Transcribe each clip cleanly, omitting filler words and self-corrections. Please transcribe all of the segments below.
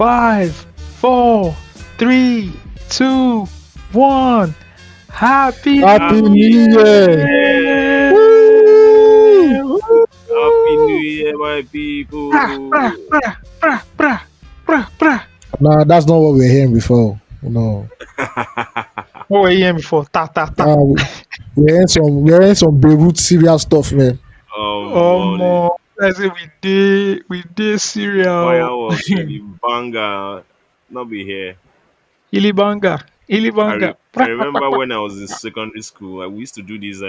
5, 4, 3, 2, 1. Happy Happy New New Year! Year! Woo! Woo! Happy New Year, my Brah, brah, people. brah, brah, brah, brah, brah. Nah, that's not what we're hearing before. No. What were you hearing before? Ta, ta, ta. Uh, we're in some Beirut serious stuff, man. Money. I say we did cereal. Fireworks, really banger. Not be here. Ilibanga, Ilibanga. I Brah, brah, brah, remember brah. when I was in secondary school, like, we used to do these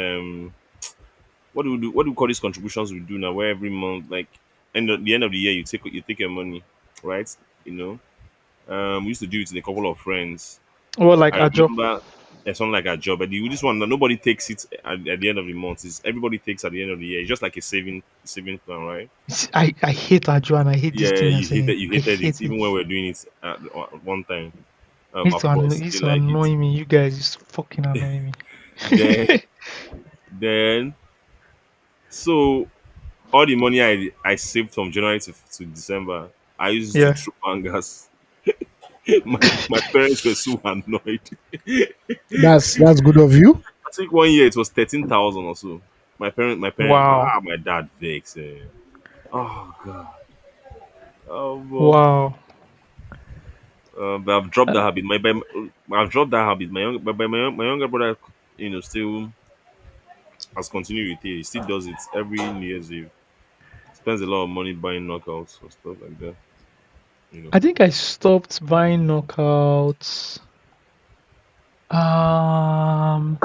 what do we do? What do we call these contributions we do now? Where every month, like the end of the year, you take your money, right? You know. We used to do it with a couple of friends. Or like I Ajo. remember it's not like a job, but this one nobody takes it at the end of the month. It's everybody takes at the end of the year. It's just like a saving plan, right? I hate Ajo and I hate this Yeah, thing you're saying. you I hated it hate it. even when we are doing it at one time. Of It course, used you to like it. annoy me. You guys used to fucking annoy me. Then then so all the money I saved from January to December, I used it to Yeah. throw bangers. My parents were so annoyed. That's good of you. I think one year it was 13,000 or so. Wow. My dad vexed. Oh god. Oh boy. Wow. But I've dropped that habit. I've dropped that habit. My younger brother, still has continued with it. He still does it every New Year's Eve. Spends a lot of money buying knockouts or stuff like that. You know. I think I stopped buying knockouts. I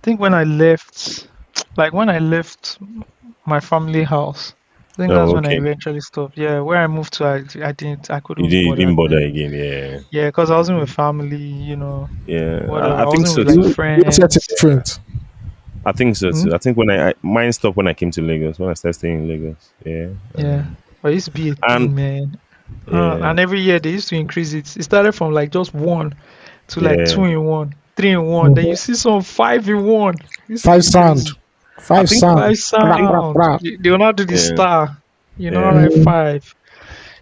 think when I left, like when I left my family house, I think that's Oh, when I okay. eventually stopped. Yeah, where I moved to, I couldn't You bother didn't bother doing. again, yeah. Yeah, because I wasn't with family. Yeah. Whatever. I I think wasn't so with like too. You're setting friends. different. I think so Hmm? too. I think mine stopped when I came to Lagos, when I started staying in Lagos. Yeah. Yeah, but it used to be a And thing, man. yeah, And every year they used to increase it. It started from like just one to like yeah. 2 in 1, 3 in 1. Then you Mhm. see some 5 in 1. It used to Five be sound. crazy. I Five think sound. Five I Bra, think bra, sound. bra. They will not do the yeah, star. yeah. Like Mhm. five.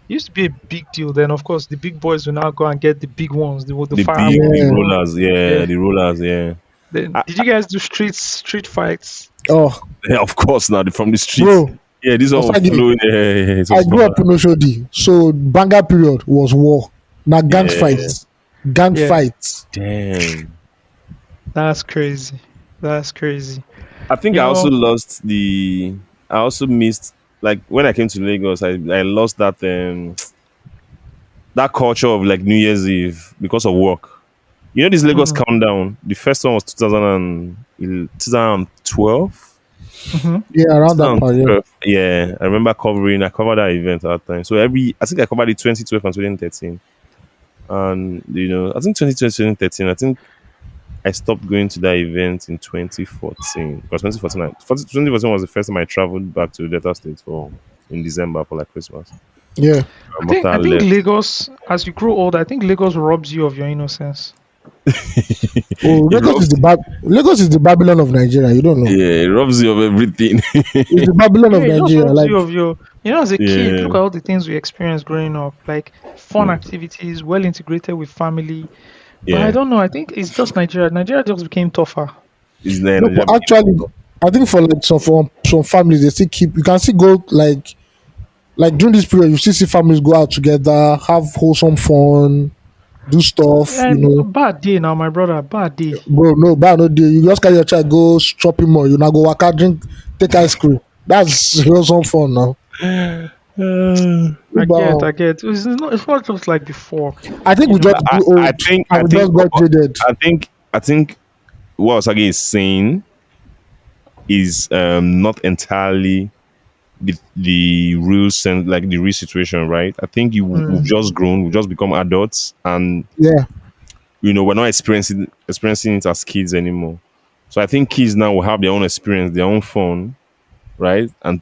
It used to be a big deal. Then of course the big boys will now go and get the big ones, the The fireworks, Yeah. rollers, Yeah. yeah, the rollers, yeah. Then I, did you guys do street fights? Oh, yeah, of course now from the streets. bro. Yeah, this one was Osagie, flowing. Yeah, it I was grew bad. up in Oshodi, so banger period was war. Now gang Yeah, fights. Gang Yeah. fights. damn. That's crazy. That's crazy. I think You I also know, lost I also missed, like, when I came to Lagos. I lost that culture of like New Year's Eve because of work. You know this Lagos mm, countdown. The first one was 2012. hmm Yeah, around that part, yeah. Yeah, I covered that event at that time. So I think I covered it 2012 and 2013. And I think 2012, 2013, I think I stopped going to that event in 2014. Because 2014 was the first time I traveled back to Delta State for in December for like Christmas. Yeah. After I I think left. Lagos, as you grow older, I think Lagos robs you of your innocence. Oh, It robs Lagos is the Babylon of Nigeria. You don't know. yeah, it robs you of everything. It's the Babylon Yeah, of it just Nigeria. robs Like, you of your. As a kid, Yeah. look at all the things we experienced growing up, like fun activities, well integrated with family. But I Yeah. don't know. I think it's just Nigeria. Nigeria just became tougher. Is there no, Nigeria but became actually, I think for like some families, they still keep. You can still go like during this period, you still see families go out together, have wholesome fun, do stuff. Bad day now, my brother. Bad day. Bro, no, bad no day. You just carry your child go shopping mall. You now go waka drink, take ice cream. That's wholesome fun now. I get. But I get. It's not just like before. I think You we know. just grew old and we just got jaded. I think what Osage is saying is not entirely the real sense, like the real situation, right? I think we've Mm, just grown, we've just become adults, and Yeah, we're not experiencing it as kids anymore. So I think kids now will have their own experience, their own fun, right? And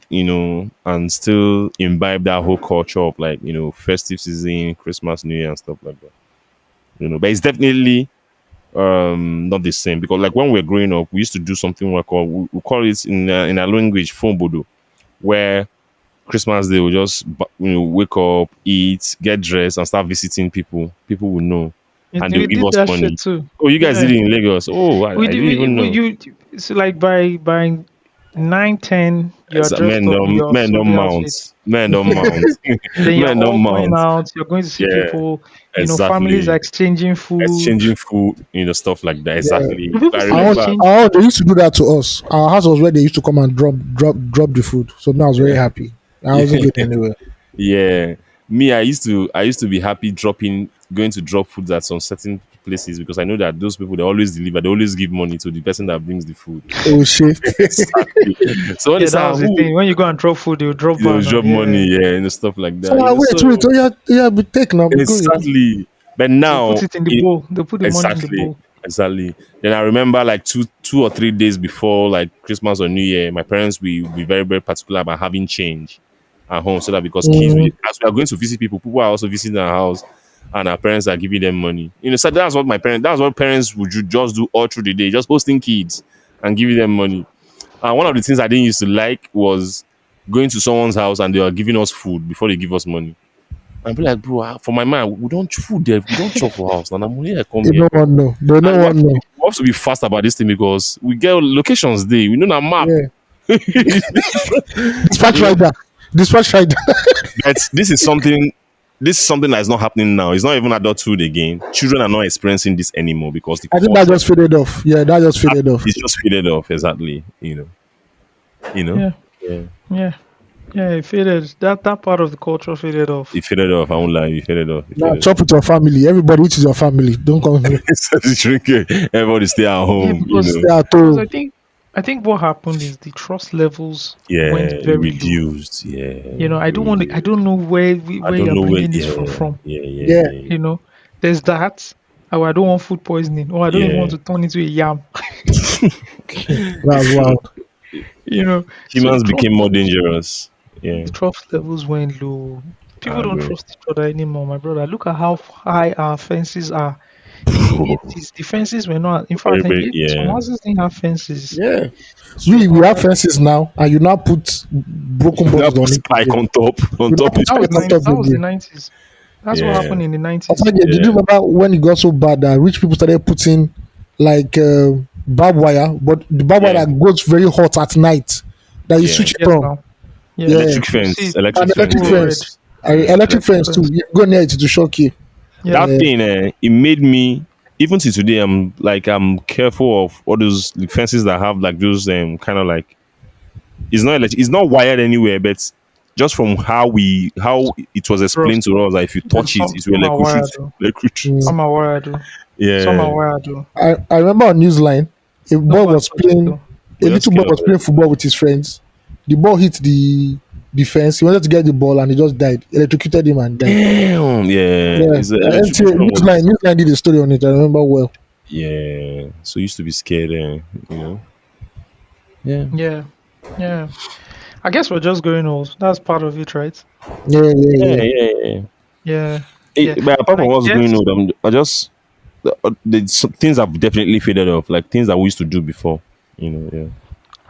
and still imbibe that whole culture of, like, festive season, Christmas, New Year, and stuff like that. But it's definitely not the same, because like when we were growing up, we used to do something we call it in our language phone bodo, where Christmas Day, we'll just wake up, eat, get dressed, and start visiting people. People will know, and they'll We give did us that shit money. too. Oh, you guys did Yeah, it in Lagos? Oh, I didn't even we know. you. It's like by 9, 10, you are Yes, dressed up in your men don't Sunday outfit. mount, men don't mount, Then you're men all don't going mount. out. You're going to see Yeah, people. Families are exactly. exchanging food. Exchanging food, stuff like that. Yeah. Do Exactly. people I still remember. exchange Oh, food? they used to do that to us. Our house was where they used to come and drop the food. So now I was very happy. I wasn't going anywhere. Yeah, me, I used to be happy going to drop food at some certain places because I know that those people they always deliver, they always give money to the person that brings the food. Oh shit. Exactly. So when they Yeah, say that was the who thing. When you go and drop food, they'll drop they will banner. drop Yeah, money, yeah, stuff like So that. wait, wait. So Oh yeah, yeah. Be take now. Be good. exactly. But they'll put now it in the it bowl. They'll put the money in the exactly, bowl. exactly. Then I remember like two or 3 days before like Christmas or New Year, my parents will be very, very particular about having change at home so that because kids Mm, as we are going to visit people, people are also visiting our house and our parents are giving them money. So that's what parents would just do all through the day, just hosting kids and giving them money. And one of the things I didn't used to like was going to someone's house and they are giving us food before they give us money. And be like, bro, for my man, we don't food there, we don't chop for house. And I'm only I come they here. don't want no. They And don't want no. we have to be fast about this thing because we get locations there. We know the map. Yeah. Dispatch rider. Dispatch rider. But this is something that is not happening now. It's not even adulthood again. Children are not experiencing this anymore because the I think that culture just faded off. Yeah, that just faded off. is just faded off. Exactly. You know. Yeah, Yeah. yeah, yeah. It faded. That part of the culture faded off. It faded off. I won't lie. It faded off. It Now faded off. chop with your family. Everybody which is your family. Don't come here. So the drinking. Everybody stay at Yeah, home. because Stay at because home. I think what happened is the trust levels Yeah, went it very low. reduced. Yeah, I it don't want to. I don't reduced. know I where don't you're know where. bringing this from. Yeah, From yeah, yeah, Yeah. yeah, you know, there's that. Oh, I don't want food poisoning. Or I don't even want yeah. to turn into a yam. That's wild. you know, so Humans became more dangerous. Yeah, the trust levels went low. I People don't agree. trust each other anymore, my brother. Look at how high our fences are. In the 80s, the fences were not. In fact, in the Everybody, 80s, some yeah. houses didn't have fences. Yeah. So We have fences now, and you now put broken Now bottles put on it spike again. on top, on You now top put it. that was spike on top that was the again. 90s. That's what Yeah, happened in the 90s. Osagie, did you yeah, remember when it got so bad that rich people started putting like barbed wire, but the barbed wire yeah, that goes very hot at night, that you yeah. switch it Yes, on. now. Yeah, Yeah, Electric you see fence, and electric electric people fence. were red. fence, Yeah. electric Electric fence too. fence. You go near it to shock you. Yeah, That Yeah, thing, it made me. Even to today, I'm careful of all those fences that have like those kind of like it's not wired anywhere, but just from how it was bros. explained to us that if you touch it, it will Some are wired electrocute. though. Electrocute. mm. Some are wired though. Some are Yeah. wired though. I remember on Newsline, a Don't boy go and was touch it playing, though. a We're just little boy scared of was playing football with his friends. The ball hit the fence. He wanted to get the ball and he just died. Electrocuted him and died. damn. Yeah. Yeah, It's NTA, electrocution Newsline, was Newsline did a story on it. I remember well. yeah. So used to be scared, you know. Yeah. Yeah, yeah. I guess we're just growing old. That's part of it, right? Yeah, yeah, Yeah, yeah. yeah, yeah. Yeah, yeah. But apart And from I what's going guess, on, I just some things have definitely faded off, like things that we used to do before. Yeah.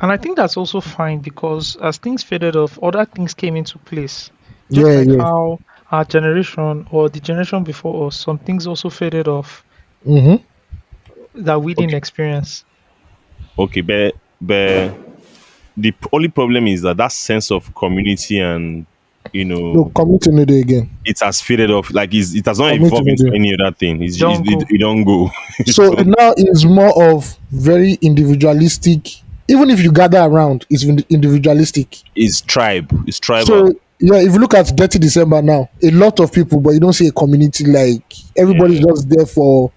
and I think that's also fine because as things faded off, other things came into place. Just Yeah, like yeah. how our generation or the generation before us, some things also faded off Mm-hmm. that we didn't Okay. experience. Okay, but the only problem is that sense of community and you No, know commit to Nude again. it has faded off. Like it has not Commit to evolved into Nude. any other thing. Don't go. It don't go. It So don't- now it's more of very individualistic. Even if you gather around, it's individualistic. it's tribe. It's So tribal. yeah, if you look at Detty December now, a lot of people, but you don't see a community like everybody's Yeah, just there for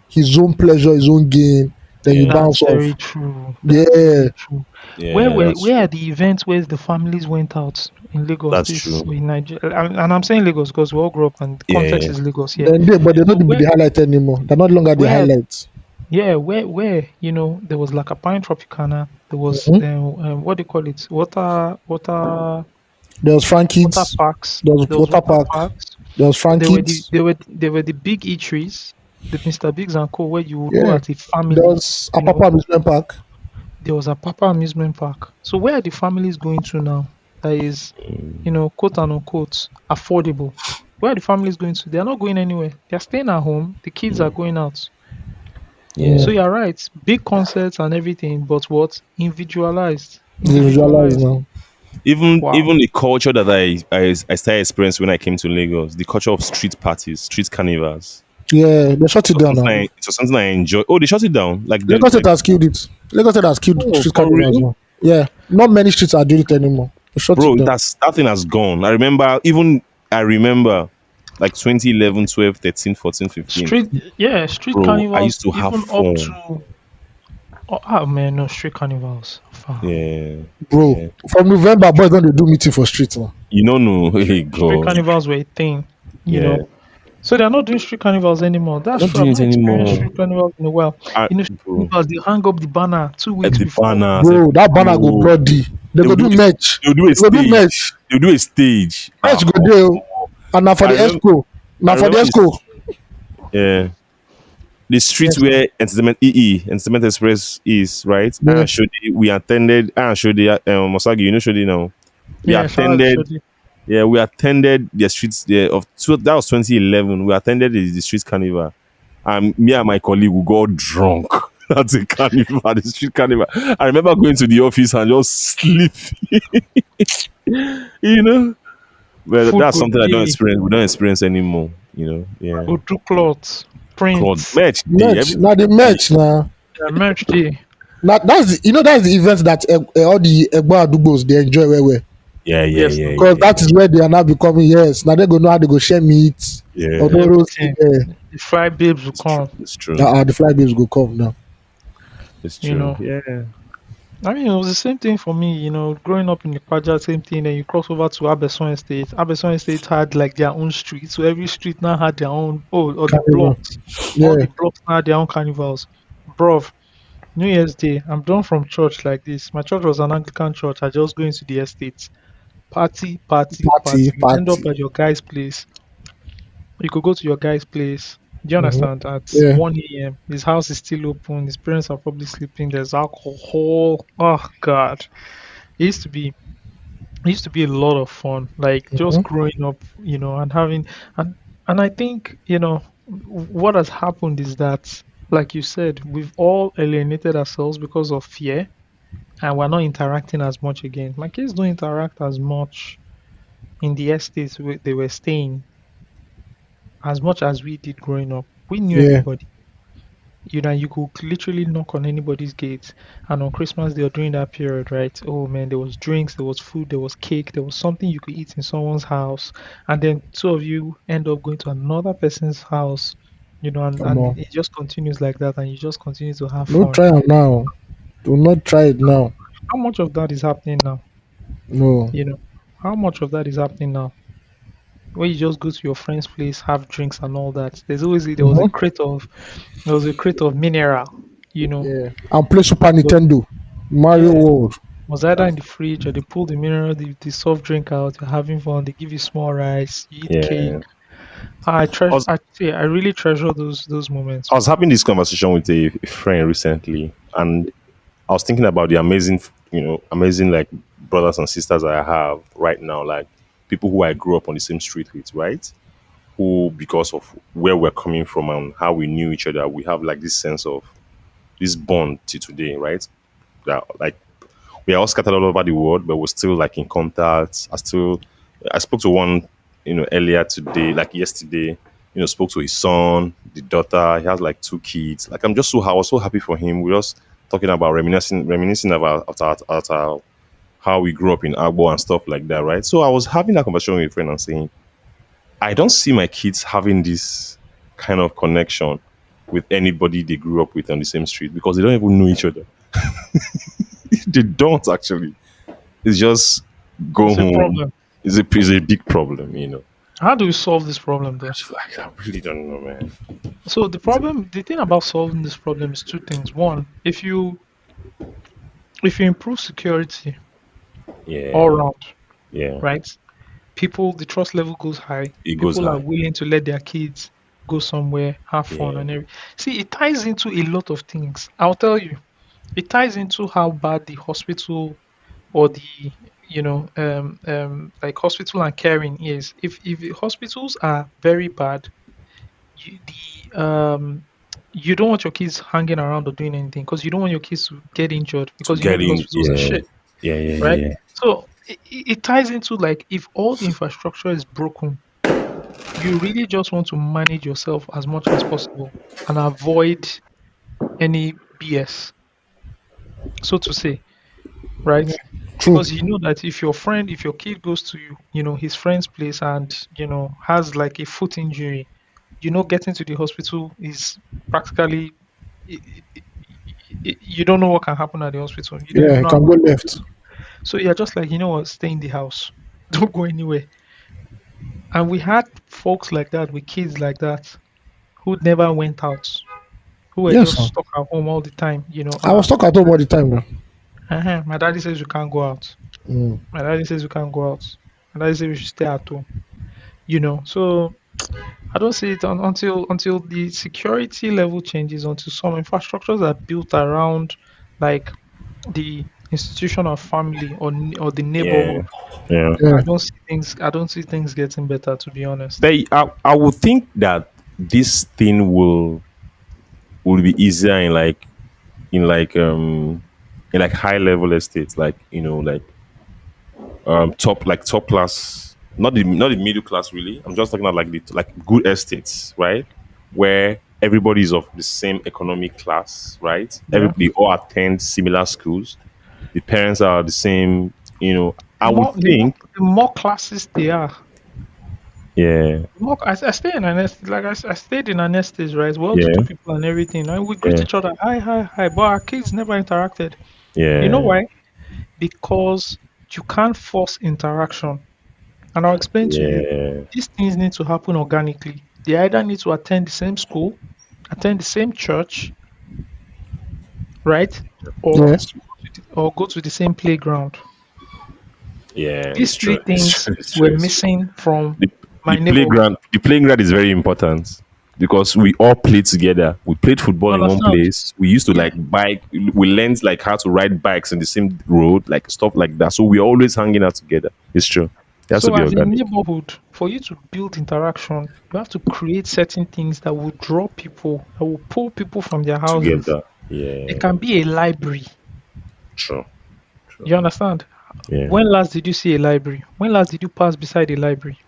his own pleasure, his own gain. Then you yeah, That's bounce very off. true. That's Yeah, very true. yeah. That's Where are true. the events where the families went out in Lagos? That's This true. in Nigeria, and I'm saying Lagos because we all grew up and the context Yeah, is Lagos here. then but they're So not the highlight anymore. They're not longer the where highlights. yeah, where there was like a Pine Tropicana, there was Mhm. what do you call it? There was Water Frankie's, parks. there was There was Water water Park, parks. there was There were the Frankie's. there were the big eateries, the Mr. Biggs and Co. Where you would go Yeah, as a there family. was You know, Apapa Amusement Park. there was a Papa amusement park. So where are the families going to now? that is, quote and unquote, affordable. Where are the families going to? They are not going anywhere. They are staying at home. The kids are going out. Yeah. So Mm. you're right. Big concerts and everything, but what? Individualized. They visualize Individualized. now. Even Wow. the culture that I started experiencing when I came to Lagos, the culture of street parties, street carnivals. Yeah, they shut it down now. It was something I enjoy. Oh, they shut it down. Like Lagos State like has killed it. Lagos State has killed oh, street for carnivals real? now. Yeah, not many streets are doing it anymore. They shut it Bro, down. that thing has gone. I remember like 2011, 12, 13, 14, 15. Street Bro, I carnivals, used to have even up fun. to, oh man, no, street carnivals. Far. Yeah. Bro, Yeah. from November, boys don't they do meeting for streets now. You don't know. Hey Street God. carnivals were a thing, you Yeah. know. So they're not doing street carnivals anymore. That's I'm not true. I've doing it not experienced anymore. street carnivals in a while. Street Bro. carnivals, they hang up the banner 2 weeks The before. banners, Bro, that banner go bro. bloody. They They'll go do do a, merch. they'll do a They go do stage. merch. They'll do a stage. Merch go Oh. there. Oh. And now for I the remember expo. I Now for the remember expo. this. Yeah. The street Yes, where Entertainment Express is, right? Yeah. We attended Shodi, Mosagi, you know Shodi now. We yeah, shout out to attended, Shodi. yeah, we attended the streets there that was 2011. We attended the street carnival. And me and my colleague we got drunk at the carnival, the street carnival. I remember going to the office and just sleep, you know. But Food that's go something I don't day, experience. We don't experience anymore, you know. Yeah. go do clothes, Cloud prints, merch day, Merch. everything Now the day. merch now. merch day. Now that's the event that all the Egba Adubos they enjoy well. Yeah, yeah, Yes, yeah, no, Because yeah, that yeah. is where they are now becoming, yes. Now they go know how they go share meat. Or Yeah, those, everything. yeah. The fry babes will it's true. come, It's true. The fly babes go come now. It's you true. know. Yeah. I mean, it was the same thing for me, growing up in the Kwaja, same thing. Then you cross over to Abeson Estate. Abeson Estate had like their own street, so every street now had their own. Oh, or the Carnival. blocks, all Yeah. the blocks now had their own carnivals. Bruv, New Year's Day, I'm done from church like this. My church was an Anglican church. I just go into the estate, party, party, Party, party. You end up party. at your guy's place. You could go to your guy's place. Do you Mm-hmm. understand? At Yeah. 1 a.m., his house is still open. His parents are probably sleeping. There's alcohol. Oh God, it used to be it used to be a lot of fun, like just Mm-hmm. growing up, and having and I think, what has happened is that, like you said, we've all alienated ourselves because of fear, and we're not interacting as much again. My kids don't interact as much in the estates where they were staying as much as we did growing up. We knew Yeah. everybody. You could literally knock on anybody's gate. And on Christmas Day or during that period, right? Oh man, there was drinks, there was food, there was cake, there was something you could eat in someone's house. And then two of you end up going to another person's house, Come and on. it just continues like that, and you just continue to have Don't fun. try it now. Do not try it now. How much of that is happening now? No. You know, how much of that is happening now? Where you just go to your friend's place, have drinks and all that. Mm-hmm. There was a crate of mineral, Yeah. And play Super was, Nintendo. Mario yeah, World. was either in the fridge, or they pull the mineral, the soft drink out. You're having fun. They give you small rice. You eat cake. Yeah. I I treasure. was I really treasure those moments, I was man. having this conversation with a friend recently, and I was thinking about the amazing like brothers and sisters I have right now, like people who I grew up on the same street with, right? Who, because of where we're coming from and how we knew each other, we have like this sense of this bond to today, right? That like we are all scattered all over the world, but we're still like in contact. I spoke to one, earlier today, like yesterday, spoke to his son, the daughter. He has like two kids. Like I was so happy for him. We're just talking about reminiscing about how we grew up in Agbo and stuff like that, right? So I was having that conversation with a friend and saying, I don't see my kids having this kind of connection with anybody they grew up with on the same street because they don't even know each other. They don't actually. It's just go It's a home. problem. It's a big problem. How do we solve this problem, though? I really don't know, man. So It's a, the thing about solving this problem is two things. One, if you improve security all yeah, around, yeah. right? The trust level goes high. It goes People are high. willing to let their kids go somewhere, have fun, Yeah, and everything. See, it ties into a lot of things. I'll tell you, it ties into how bad the hospital or like hospital and caring is, if the hospitals are very bad, you don't want your kids hanging around or doing anything, because you don't want your kids to get injured, To because get the in, hospitals are yeah, shit, yeah, yeah, right? yeah, So it ties into, like, if all the infrastructure is broken, you really just want to manage yourself as much as possible and avoid any BS, so to say, right? True. Because you know that if your kid goes to, his friend's place and, has like a foot injury, getting to the hospital is practically, i- i- you don't know what can happen at the hospital. You don't Yeah, even it know how can to go go. left. So you're just like, what, stay in the house. Don't go anywhere. And we had folks like that with kids like that who never went out, who were Yes, just sir. stuck at home all the time. I was stuck at home all the time, bro. My daddy says we can't go out. Mm. My daddy says we can't go out. My daddy says we should stay at home. So I don't see it until the security level changes, until some infrastructures are built around, like, the institution of family, or the yeah, neighborhood. yeah. Yeah. I don't see things getting better, to be honest. I would think that this thing will be easier in in like um like high level estates, like like top class, not the middle class really. I'm just talking about like the like good estates, right? Where everybody is of the same economic class, right? Yeah. Everybody all attend similar schools. The parents are the same. I would The more classes they are, yeah, more, I stay in an like I stayed in an estate, right? Well-to-do yeah, people and everything, and we greet yeah, each other, hi, hi, hi. But our kids never interacted. You know yeah, why? Because you can't force interaction. And I'll explain to you. yeah. These things need to happen organically. They either need to attend the same school, attend the same church, right? Or Yeah. go to the same playground. Yeah, These it's true. three things It's were true. It's true. missing from The, my neighborhood. the playground is very important because we all played together. We played football You in one understand? place. We used to Yeah. like bike. We learned like how to ride bikes in the same road, like stuff like that. So we're always hanging out together. It's true. It has to So be as a organic neighborhood, for you to build interaction, you have to create certain things that will draw people, that will pull people from their houses. together. It Yeah, can be a library. true. True. You understand? Yeah. When last did you see a library? When last did you pass beside a library?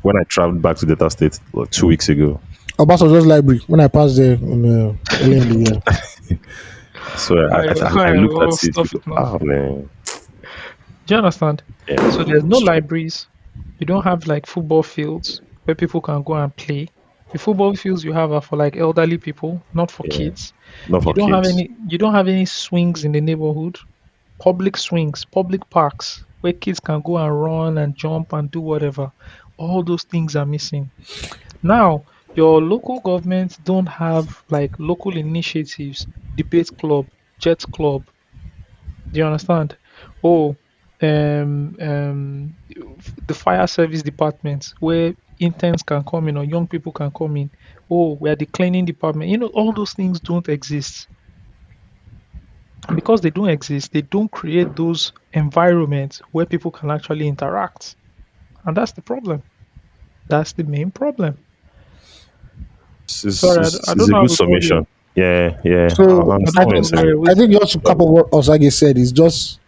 When I traveled back to Delta State 2 weeks ago, Obasanjo's library when I passed there early in the year. so I looked Oh, at it. stop it now. Oh man, Do you understand? So yeah, there's no it's true. libraries. You don't have like football fields where people can go and play. The football fields you have are for like elderly people, not for Yeah, kids. not for kids. You don't have any swings in the neighborhood. Public swings, public parks where kids can go and run and jump and do whatever. All those things are missing. Now, your local governments don't have like local initiatives, debate club, jet club. Do you understand? Oh, the fire service department where interns can come in or young people can come in. Oh, we are the cleaning department. All those things don't exist. And because they don't exist, they don't create those environments where people can actually interact. And that's the problem. That's the main problem. Sorry, I It's don't a know how good to call you. summation. Yeah, yeah. So I I understand don't what know you're why saying. you're I wasting. think just to cap what Osagie said is just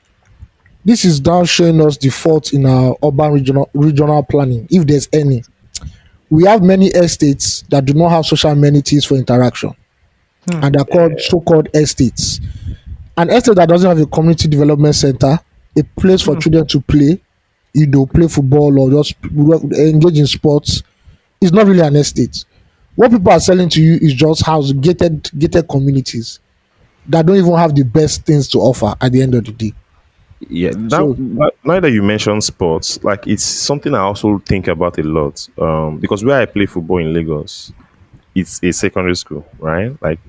this is now showing us the fault in our urban regional planning, if there's any. We have many estates that do not have social amenities for interaction, Hmm. and they're called Yeah, so-called estates. An estate that doesn't have a community development center, a place for Hmm. children to play, play football or just engage in sports, is not really an estate. What people are selling to you is just house gated communities that don't even have the best things to offer at the end of the day. yeah. So Now that you mention sports, like it's something I also think about a lot. Because where I play football in Lagos, it's a secondary school, right? Like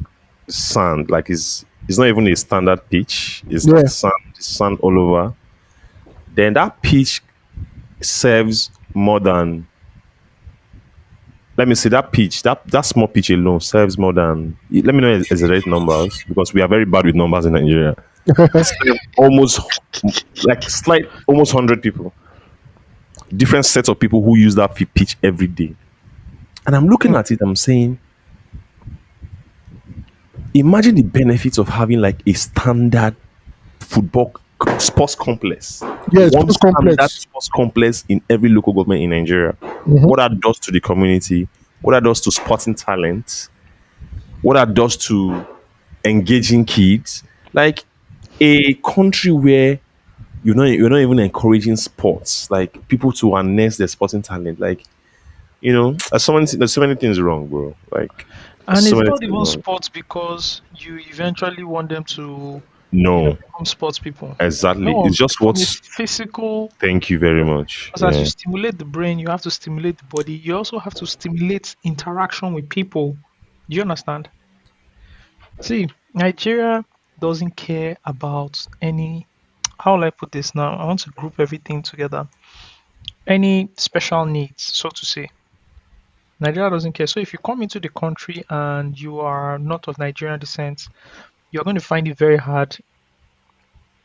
sand, like it's not even a standard pitch. It's like yeah, sand all over. Then that pitch serves more than, let me say, that pitch, that small pitch alone serves more than, let me know exaggerate numbers because we are very bad with numbers in Nigeria. Serve almost like slight almost 100 people, different sets of people who use that pitch every day. And I'm looking Hmm. at it, I'm saying, imagine the benefits of having like a standard football sports complex, Yeah, one sports standard complex. sports complex in every local government in Nigeria. What that does to the community, what that does to sporting talent, what that does to engaging kids, like a country where you're not even encouraging sports, like people to harness their sporting talent, like there's so many things wrong, bro. Like there's And so it's many not things even wrong. sports because you eventually want them to, No, become sports people. exactly. No, It's just from a what's. physical, Thank you very much. because as you Yeah, stimulate the brain, you have to stimulate the body. You also have to stimulate interaction with people. Do you understand? See, Nigeria doesn't care about any, how will I put this now? I want to group everything together. Any special needs, so to say. Nigeria doesn't care. So if you come into the country and you are not of Nigerian descent, you're going to find it very hard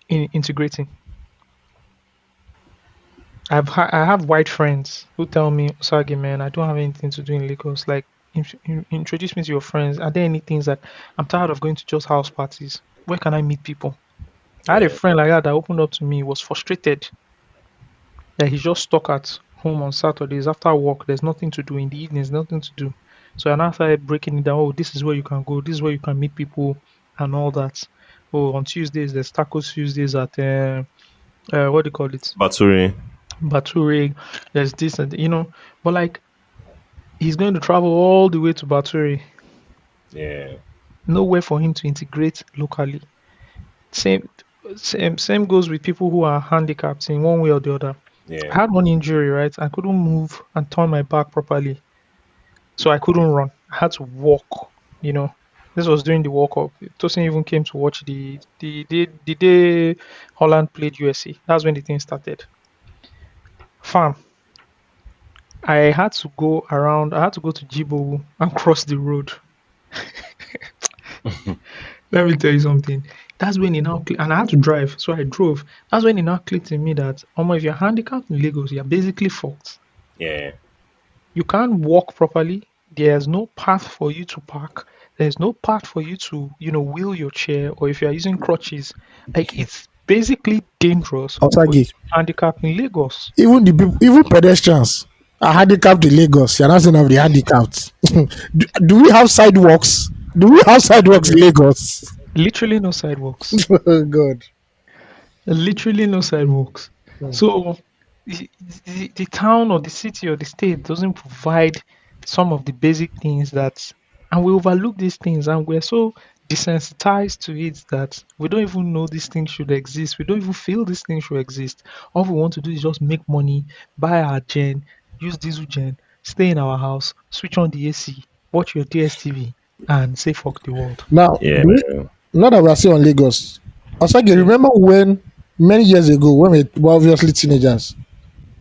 in integrating. I have white friends who tell me, Osagie, man, I don't have anything to do in Lagos. Like, introduce me to your friends. Are there any things that I'm tired of going to just house parties? Where can I meet people? I had a yeah. friend like that that opened up to me. He was frustrated that he's just stuck at home on Saturdays after work. There's nothing to do in the evenings, nothing to do. So I now started breaking it down. Oh, this is where you can go. This is where you can meet people and all that. Oh, on Tuesdays there's tacos Tuesdays at what do you call it? Baturi. Baturi. There's this and but like he's going to travel all the way to Baturi. Yeah, Nowhere for him to integrate locally. Same, same goes with people who are handicapped in one way or the other. yeah. I had one injury, right? I couldn't move and turn my back properly, so I couldn't run. I had to walk. You know, this was during the World Cup. Tosin even came to watch the day Holland played USA. That's when the thing started. Fam, I had to go around. I had to go to Jibo and cross the road. Let me tell you something. That's when it now and I had to drive, so I drove. That's when it now clicked in me that, if you're handicapped in Lagos, you're basically fucked. Yeah. You can't walk properly. There's no path for you to park. There's no path for you to, wheel your chair, or if you're using crutches. Like, it's basically dangerous for you Osagie, to be handicapped in Lagos. even the people, even pedestrians are handicapped in Lagos. You're not saying of the handicapped. Do we have sidewalks? Do we have sidewalks in Lagos? Literally no sidewalks. Oh God. Literally no sidewalks. So the town or the city or the state doesn't provide some of the basic things and we overlook these things, and we're so desensitized to it that we don't even know these things should exist. We don't even feel these things should exist. All we want to do is just make money, buy our gen, use diesel gen, stay in our house, switch on the AC, watch your DSTV, and say fuck the world. Now, Yeah. now that we're still on Lagos, Osagie, Yeah. remember when many years ago, when we were obviously teenagers,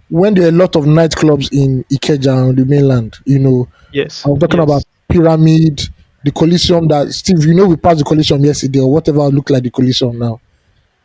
when there were a lot of nightclubs in Ikeja on the mainland, Yes. I'm talking about Yes. Pyramid, the Coliseum that Steve, we passed the Coliseum yesterday or whatever look like the Coliseum now.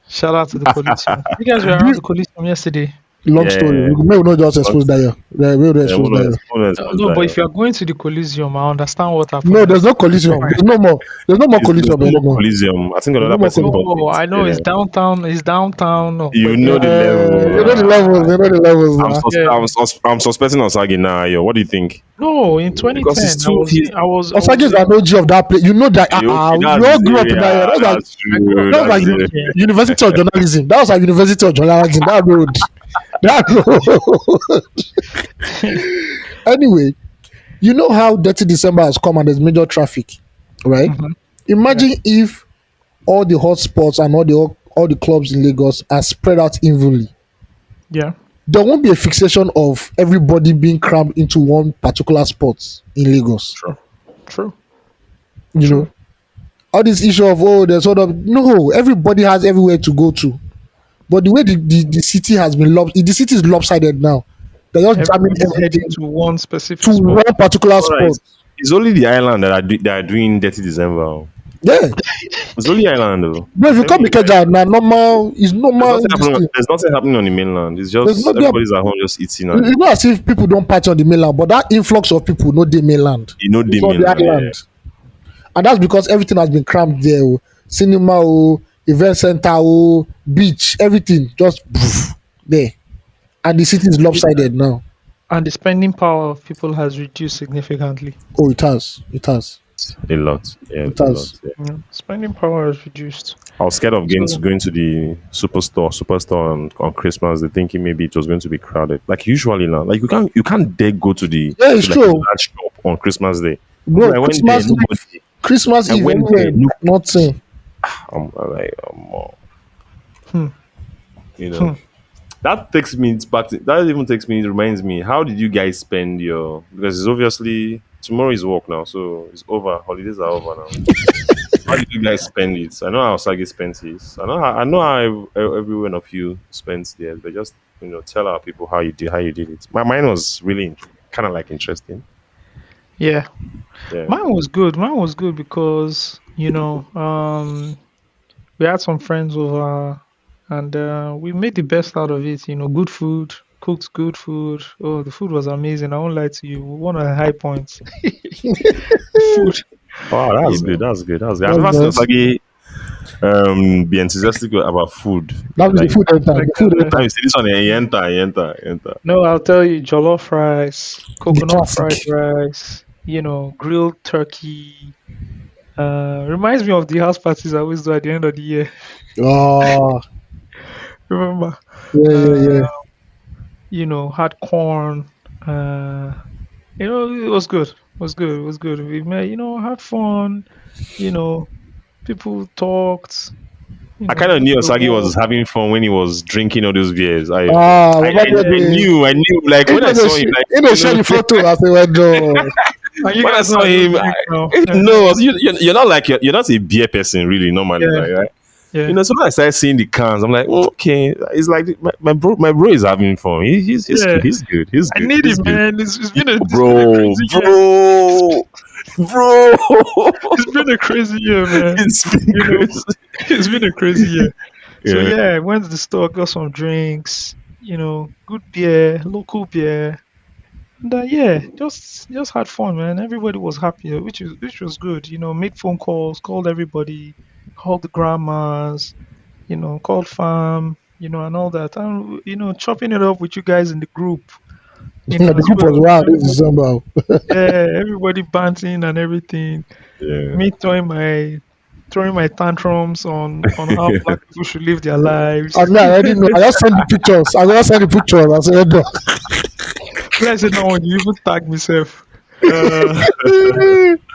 Shout out to the Coliseum. You guys were Do around you- the Coliseum yesterday. Long story. Yeah. We may not just expose that here. We will Yeah, expose that here. No, but if you're going to the Coliseum, I understand what happened No, there's no yesterday. Coliseum. Fine. There's no more. There's no more There's Coliseum no more anymore. Coliseum. I think There's another no more person Coliseum. bought No, it. I know Yeah. it's downtown. It's downtown. Oh, You but know the level. You know the levels. You know the levels I'm now. yeah. I'm suspecting Osagi now, yo. What do you think? No, in Because it's 2010, too he's I Osage was is an OG of that place. You know that okay, we that's all his grew up in that area. area. That's I grew up true. That was in like That's that it. area. University of Journalism. That was like University of Journalism. That road. That road. Anyway, you know how Dirty December has come and there's major traffic, right? Mhm. Yeah, Imagine if all the hotspots and all the clubs in Lagos are spread out evenly. yeah. There won't be a fixation of everybody being crammed into one particular spot in Lagos. True, true, You true. know, all this issue of there's sort of no, everybody has everywhere to go to. But the way the city has been the city is lopsided now. They're just jamming Everybody's heading everything to one to specific spot. one particular Brother, spot. it's only the island that are doing Dirty December. Yeah. It's only island though. But if I'm you telling come you, like, Ikeja now, normal, it's normal in this thing. There's nothing happening on the mainland. It's There's just no there. everybody's at home just eating It's and not as if people don't party on the mainland, but that influx of people, no the mainland. the It's on the mainland. Yeah, island. And that's because everything has been crammed there. Oh. Cinema, oh, event center, oh, beach, everything just poof, there. And the city is Yeah. lopsided now. And the spending power of people has reduced significantly. Oh, it has. It has. a lot. Yeah, It a has. lot. Yeah. Yeah. Spending power has reduced. I was scared of So going to the superstore on Christmas. They thinking maybe it was going to be crowded. Like usually now, like you can't dare go Yeah, to it's like a true. large shop on Christmas Day. Bro, I went there, Christmas Eve, nobody. Christmas I Eve, went anywhere, there, no. nothing. I'm like, hmm, you know, hmm. that takes me back. That even takes me reminds me. How did you guys spend your? Because it's obviously tomorrow is work now, so it's over. Holidays are over now. How did you guys spend it? I know how Osagie spent his. I know how every one of you spent theirs, but just tell our people how you did it. Mine was really kind of like interesting. Yeah. Yeah. Mine was good. Mine was good because, we had some friends over and we made the best out of it. Good food, cooked good food. Oh, the food was amazing. I won't lie to you. One of the high points. The food, Wow, you that's good. know. That's good. That's good. I've That's never seen nice. Osagi be enthusiastic about food. That was the Like food enter. Like The food now enter. you see this one, enter. no, I'll tell you, jollof rice, The coconut fried classic. rice, grilled turkey. Reminds me of the house parties I always do at the end of the year. Oh, Remember? yeah, yeah, Uh, yeah. had corn. Uh, it was good. It was good. It was good. We met, had fun. You know, people talked. I kind of Took knew the Osagi was walk. having fun when he was drinking all those beers. Ah, I, Baba I, I Bode. knew, like when I saw him, like In the share the photo, I say, well, no. And you when I guys know saw I don't him, drink now. no, you're not like you're not a beer person really normally, Yeah, like right? yeah, So when I started seeing the cans, I'm like, okay, it's like my bro is having fun. yeah. He's I good, need he's it, good, man. It's been a bro, crazy year. bro. It's been a crazy year, man. It's been You know, crazy. it's been a crazy year. So Yeah, yeah, I went to the store, got some drinks. Good beer, local beer. And yeah, just had fun, man. Everybody was happy, which was good. Made phone calls, called everybody, called the grandmas, called fam, and all that. And chopping it up with you guys in the group, The as group was well. wild this Everybody, December. yeah, everybody banting and everything. yeah. Me throwing my tantrums on how black people should live their lives. I mean, I already know. I just send the pictures. I just send the pictures. I said, well, Let's say now when you even tag myself.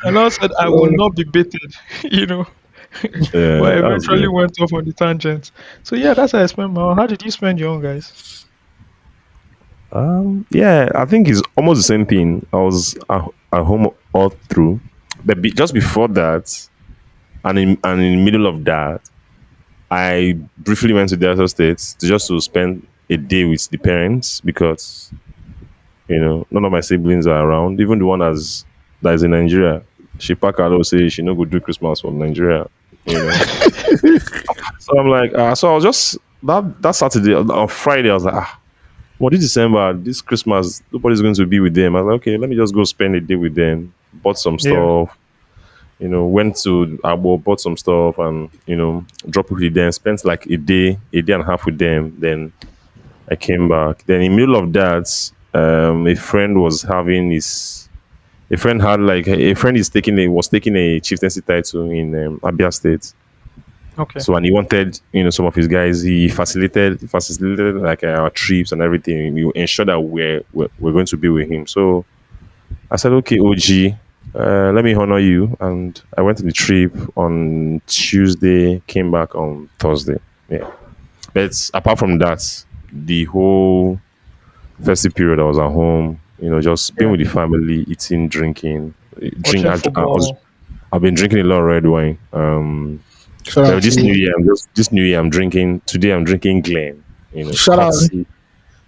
And I said I will no. not be baited, you know. Yeah, But I that's eventually good. went off on the tangent. So yeah, that's how I spent my own. How did you spend your own, guys? Yeah, I think it's almost the same thing. I was at home all through, but just before that, and in the middle of that, I briefly went to Delta State to spend a day with the parents because none of my siblings are around. Even the one that is in Nigeria, she pack her load say she no go do Christmas from Nigeria. You know, so I'm like, so I was just that Saturday on Friday. I was like, well, this December, this Christmas, nobody's going to be with them. I was like, okay, let me just go spend a day with them. Bought some Yeah, stuff, went to Abo, bought some stuff, and dropped with them. Spent like a day and a half with them. Then I came back. Then in the middle of that, a friend was having his. A friend was taking a chieftaincy title in Abia State. okay. So and he wanted, some of his guys. He facilitated like our trips and everything. We ensured that we're going to be with him. So I said, okay, OG, let me honor you. And I went to the trip on Tuesday, came back on Thursday. Yeah. But apart from that, the whole festive period I was at home, just being Yeah, with the family, eating, drinking. watching I was football. I've been drinking a lot of red wine. Shout But out to you. this new year I'm drinking. Today I'm drinking Glen. Shout out.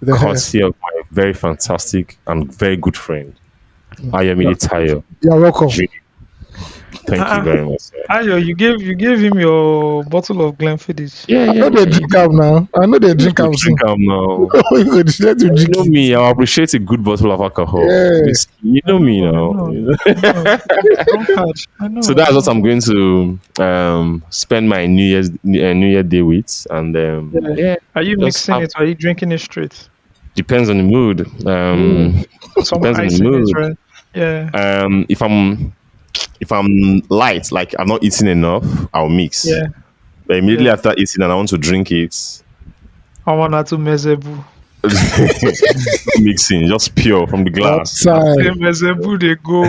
The, Courtesy of my very fantastic and very good friend, Ayomide Tayo. you're welcome. Junior. Thank you Uh-uh. very much, sir. Ayo, you gave him your bottle of Glenfiddich. Yeah, I yeah, know they yeah. drink am now. I know they You drink go am drink soon. am now. You go let you You drink know it. me, I appreciate a good bottle of alcohol. Yeah. Whiskey, you I know me know, I now. know, I know. Drunkard. I So know, I that's what know. I'm going to spend my New Year day with, and Yeah. yeah, Are you just mixing have it or are you drinking it straight? depends on the mood. Mm. Some Depends on the ice in it, mood. right? Yeah. If I'm light, like I'm not eating enough, I'll mix. Yeah. But immediately Yeah. after eating and I want to drink it, I want to mezebu. no mixing, just pure from the One glass. That's Say time. it. mezebu they go.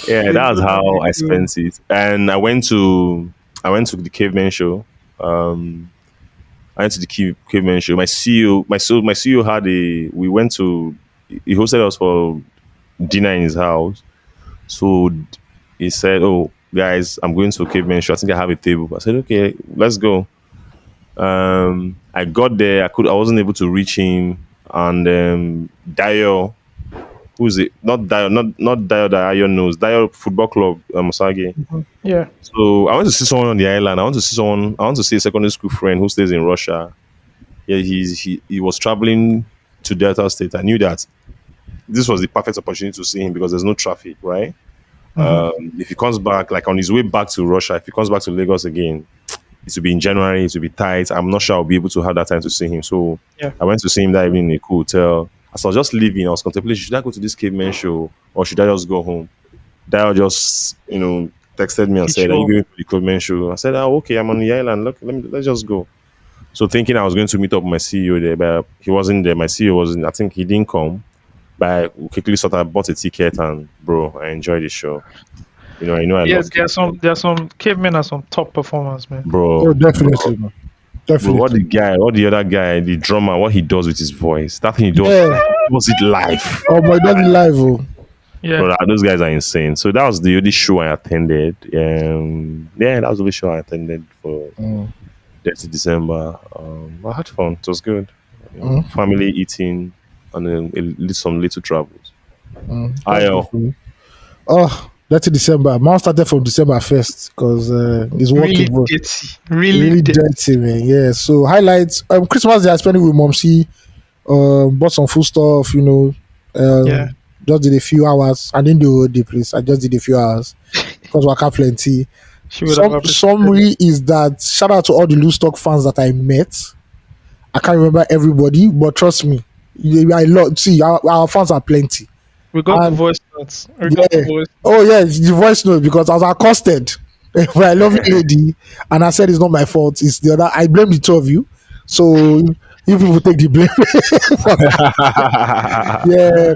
Yeah, They that's go, how they I go. spent it. And I went to the caveman show. I went to the caveman show. My CEO had a we went to he hosted us for dinner in his house. So he said, "Oh guys, I'm going to a caveman show. I think I have a table." I said, "Okay, let's go." I got there. I wasn't able to reach him, and Dio, who's it? Not Dio, not Dio that Iron knows. Dio Football Club, Osagie. Mhm. Yeah. So I went to see someone on the island. I want to see a secondary school friend who stays in Russia. Yeah, he was traveling to Delta State. I knew that this was the perfect opportunity to see him because there's no traffic, right? Hmm. If he comes back, like on his way back to Russia, if he comes back to Lagos again, it will be in January, it will be tight. I'm not sure I'll be able to have that time to see him. So Yeah. I went to see him that evening in a cool hotel. As I was just leaving, I was contemplating, should I go to this caveman show or should I just go home? Dial just, texted me and Hit said, "Are you you up. going to the caveman show?" I said, "Oh, okay, I'm on the island. Look, let's just go." So thinking I was going to meet up with my CEO there, but he wasn't there. My CEO wasn't, I think he didn't come. But I quickly sort of bought a ticket and bro, I enjoyed the show. I Yeah, love caveman. there are some cavemen are some top performers, man. Oh, Bro, bro, definitely, man. bro, Definitely. what the other guy, the drummer, what he does with his voice, that thing he does, Yeah. like, he does it live. Oh my daddy live. Oh. Yeah. Bro, those guys are insane. So that was the only show I attended. Yeah, that was the only show I attended for Mm. Detty December. I had fun. It was good. Mm. Family eating and then some little travels. Mm. That's good Ayo, for you. Oh, that's December. Mine started from December 1st because it's Really working, bro. dirty. Really Really dirty. dirty, man. Yeah. So highlights. Christmas Day I spent it with Mom C. Bought some food stuff. Yeah. Just did a few hours. I didn't do the whole day, please. I just did a few hours because we got plenty. She would have appreciated it. Summary is that shout out to all the loose stock fans that I met. I can't remember everybody, but trust me, I love see our fans are plenty. We got the And voice notes. We got the yeah, voice oh notes. yeah, the voice note because I was accosted by a lovely lady, and I said it's not my fault. It's the other. I blame the two of you. So you people take the blame. Yeah,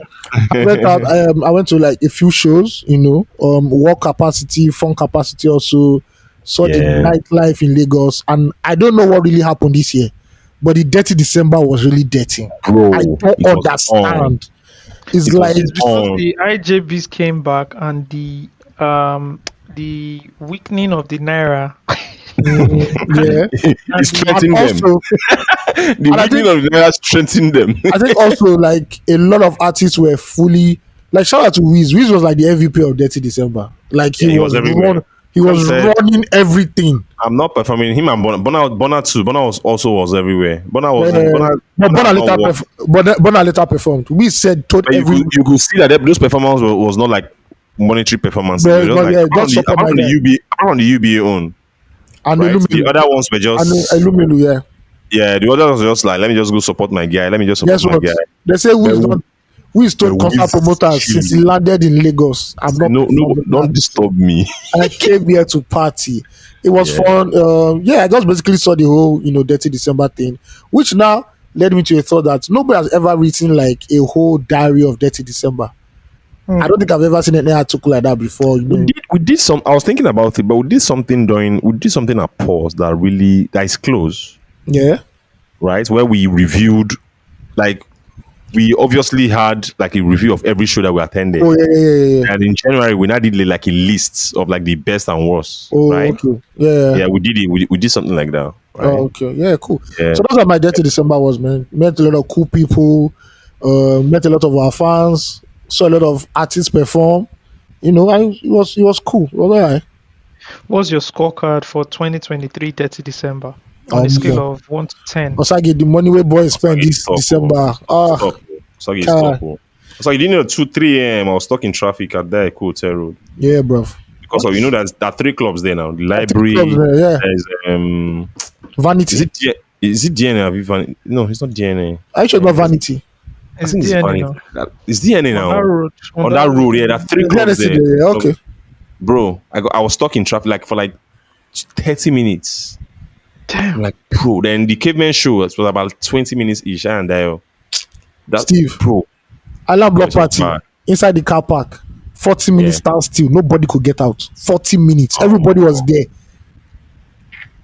I went out. I went to like a few shows. Work capacity, fun capacity. Also saw the yeah, nightlife in Lagos, and I don't know what really happened this year, but the dirty December was really dirty. I bro, don't it was on. understand. It's It like was It's because on. the IJBs came back and the weakening of the naira yeah, It and the and strengthened them. also, The and I weakening think of the naira strengthened them. I think also like a lot of artists were fully like shout out to Wiz. Wiz was like the MVP of Dirty December. Like Yeah, he was everywhere. he Sam was said, running everything. "I'm not performing." Him and Bonner too. Bonner was everywhere. But Bonner has not worked. Bonner later performed. Wiz said told But everyone, you could see that those performances was not like monetary performances. It was just but like yeah, just support apart my from the guy UBA own, and right? The Elumelu other ones were and just Elumelu. Yeah, the other ones were just like, let me just go support my guy. Let me just support guess my what? guy. They say But Wiz but told concert Wiz promoters since he chilling. landed in Lagos, I'm not No, performing don't at this thing. disturb me. I came here to party. It was Yeah, fun. Yeah, I just basically saw the whole, Dirty December thing, which now led me to a thought that nobody has ever written like a whole diary of Dirty December. I Hmm. don't think I've ever seen any article like that before. we did some. I was thinking about it, but we did something at pause that is close, Yeah. right? Where we reviewed, like, we obviously had like a review of every show that we attended. Oh yeah, yeah, yeah, yeah. And in January, we now did like a list of like the best and worst, Oh right? okay. Yeah. Yeah, we did it. We did something like that, Oh right? okay. Yeah, cool. Yeah. So that's what my Dirty December was, man. Met a lot of cool people. Met a lot of our fans. Saw a lot of artists perform. You know, it was cool. It was alright. What's your scorecard for 2023 30 December on a scale Um, of 1 to 10? Osage, the money where boys spend Osagie is this top. Oh. December. Stop. Osagie is top. God, Oh. Osagie, didn't know 2, 3 a.m. I was stuck in traffic at that hotel road. yeah, bro. Because of, What? there are 3 clubs there now. The I think clubs library, there, yeah. there's is Vanity. it is it DNA? No, it's not DNA. Are you sure about Vanity? I It's think it's DNA Vanity. now. It's DNA On that now. road. On On that that road. road, yeah, there are three Yeah, clubs that's it there. there. Yeah, okay. Bro, I was stuck in traffic like for like 30 minutes. I'm Damn. like, bro. Then the caveman show was about 20 minutes each, and that Steve, bro, Island bro, Block it's just Party bad. inside the car park. 40 minutes Yeah. standstill. Nobody could get out. 40 minutes. Oh, Everybody was there.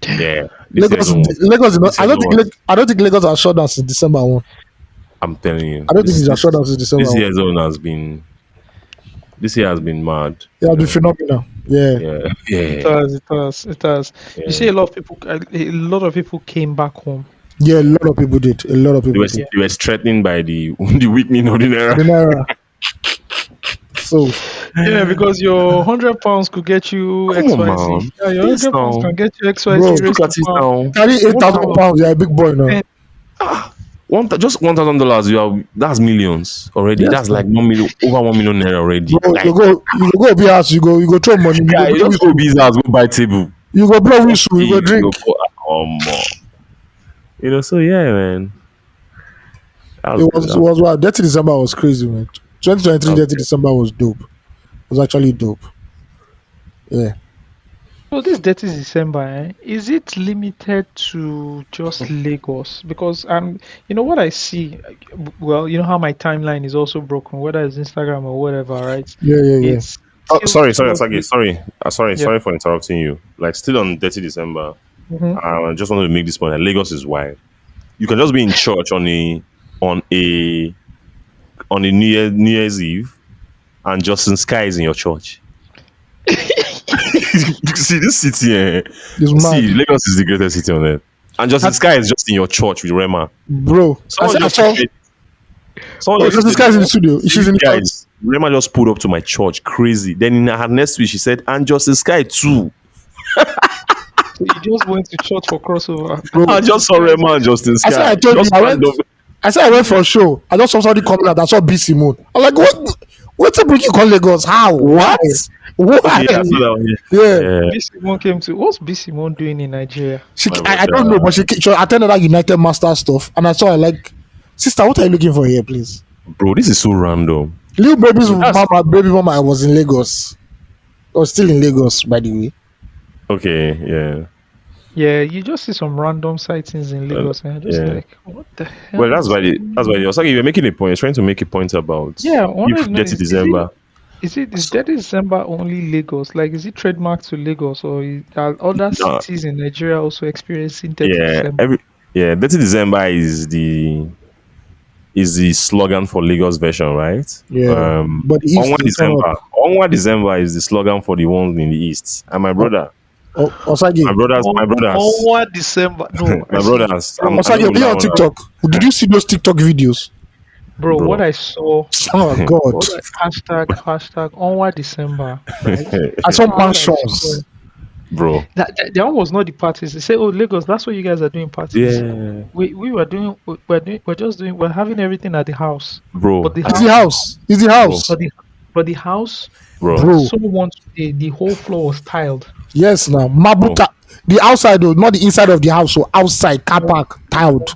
yeah. This Lagos, season was. Lagos. Is not, This season was. I don't think Lagos has shut down since December 1. I'm telling you, I don't think it's shut down since December this 1. year zone has been. This year has been mad. It has been phenomenal. Yeah. Yeah, It yeah, does. It does. It does. You yeah. see, a lot of people came back home. Yeah, a lot of people did. A lot of They people were did. they were threatened by the the weakening of the The naira. Naira. So, Yeah, because your £100 could get you Come on, XYZ. man. Yeah, your Yes, £100 now. can get you bro, XYZ Look raised at to it power. now. carry What about £8,000. You're a big boy now. and Just $1,000. That's millions already. Yes, That's like 1 million, over 1 million naira already. bro, Like, you go be house, you go throw money, guy, you just go business, go buy table. you go blow Just whistle, you go eat, drink. come on. So yeah, man. That It was was good. it was wow. Dirty December was crazy, man. 2023 That was Dirty December was dope. It was actually dope. Yeah. so this Dirty December, is it limited to just Lagos? Because what I see, well, you know how my timeline is also broken, whether it's Instagram or whatever, right? Yeah, yeah, yeah. It's Oh, tilts sorry, towards Asagi. Sorry, yeah. sorry for interrupting you. Like, still on Dirty December. Hmm. I just wanted to make this point. That Lagos is wild. You can just be in church on a New Year's Eve, and Justin Sky is in your church. You see this city. It's See, mad, Lagos is the greatest city on earth, and Justin Sky is just in your church with Rema. bro. Someone I just saw. Someone Oh, just this guy's in the studio. She's in the house. guys. Rema just pulled up to my church, crazy. Then in her next week, she said, "And Justin Sky too." So you just went to church for crossover. Bro, I just saw Rema and Justin I said Sky. I told you Just I went. random. I said I went for a show. I just saw somebody coming out. I saw B Simone. I'm like, what? What's up? You call Lagos? How? What? Why? Yeah, I saw that one, Yeah. yeah. B. Simone came to. What's B. Simone doing in Nigeria? My I don't brother. know, but she attended that United Master stuff, and I saw her like, sister, what are you looking for here, please? Bro, this is so random. Little baby's That's- baby mama, I was in Lagos. I was still in Lagos, by the way. Okay, yeah. Yeah, you just see some random sightings in Lagos, and you're just yeah. like, what the hell? Well, that's is why going that's why Osagi, you're making a point. You're trying to make a point about Yeah, I wanted if to know, Dirty December. is Dirty December only Lagos? Like, is it trademarked to Lagos, or are other No. cities in Nigeria also experiencing Dirty Yeah, December? Dirty December is the slogan for Lagos version, right? Yeah. But the East Onward will turn December. up. Onward December is the slogan for the ones in the East. And my brother, Osage, my brothers, Onward December. No, my I see. brothers. Bro, I Osage, know be that on one. TikTok. Did you see those TikTok videos? bro, Bro. what I saw, Oh God! hashtag Onward December, right? I saw What I saw- mansions. Bro. That one was not the parties. They say, "Oh, Lagos, that's what you guys are doing parties." Yeah. We're having everything at the house, Bro. but the It's the house. It's the house, but the house, Bro. bro. someone the whole floor was tiled. Yes, now Mabuta. The outside though, not the inside of the house. So outside car park tiled,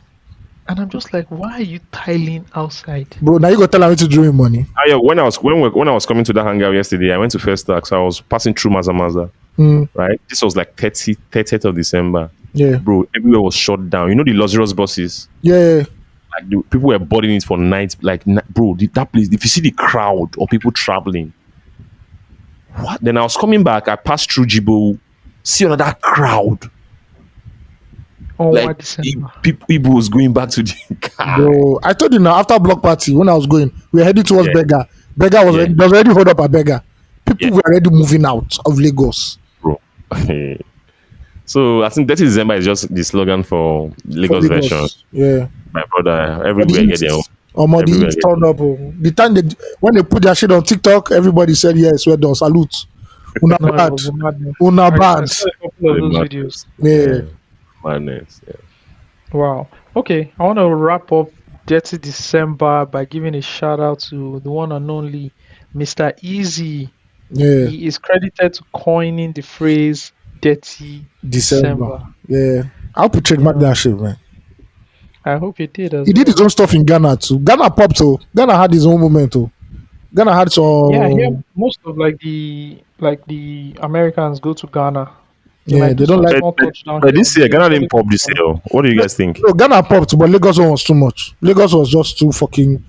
And I'm just like, why are you tiling outside? bro. Now you go tell me to draw money. Yeah, when I was coming to the hangout yesterday, I went to First Tax. So I was passing through Mazamaza. Mm, Right? This was like 30th of December. yeah, Bro, everywhere was shut down. You know the luxurious buses? yeah. Like the people were boarding it for nights. Like, bro, that place, if you see the crowd of people traveling, what? Then I was coming back, I passed through Jibo, see another crowd. Onward Like, December. people was going back to the car. Bro, I told you now. After block party, when I was going, we were heading towards Yeah. Beggar. Beggar was Yeah. already hold up at Beggar. People Yeah. were already moving out of Lagos. Bro. So I think Dirty December is just the slogan for For Lagos version. Yeah, My brother, For the everywhere get East. their own. The Everywhere. heat turned up. Oh. The time when they put their shit on TikTok, everybody said yes, well done, salute. Una No, it bad. was a madness. Una I bad. saw a couple of The those videos. madness. Yeah. Yeah. Madness. Yeah. Wow. Okay, I want to wrap up Dirty December by giving a shout out to the one and only Mr. Easy. Yeah. He is credited to coining the phrase Dirty December. December. Yeah. I hope he You trademark know, that shit, man. I hope you did as He did his well. own stuff in Ghana too. Ghana popped too. Ghana had his own moment too. Ghana had Yeah, here some. most of like the Americans go to Ghana. They Yeah, might do they don't some like. But, small but, touchdown but here, this but year, they Ghana usually didn't go pop to this Ghana. year. What do you No, guys think? no, Ghana popped, but Lagos one was too much. Lagos was just too fucking.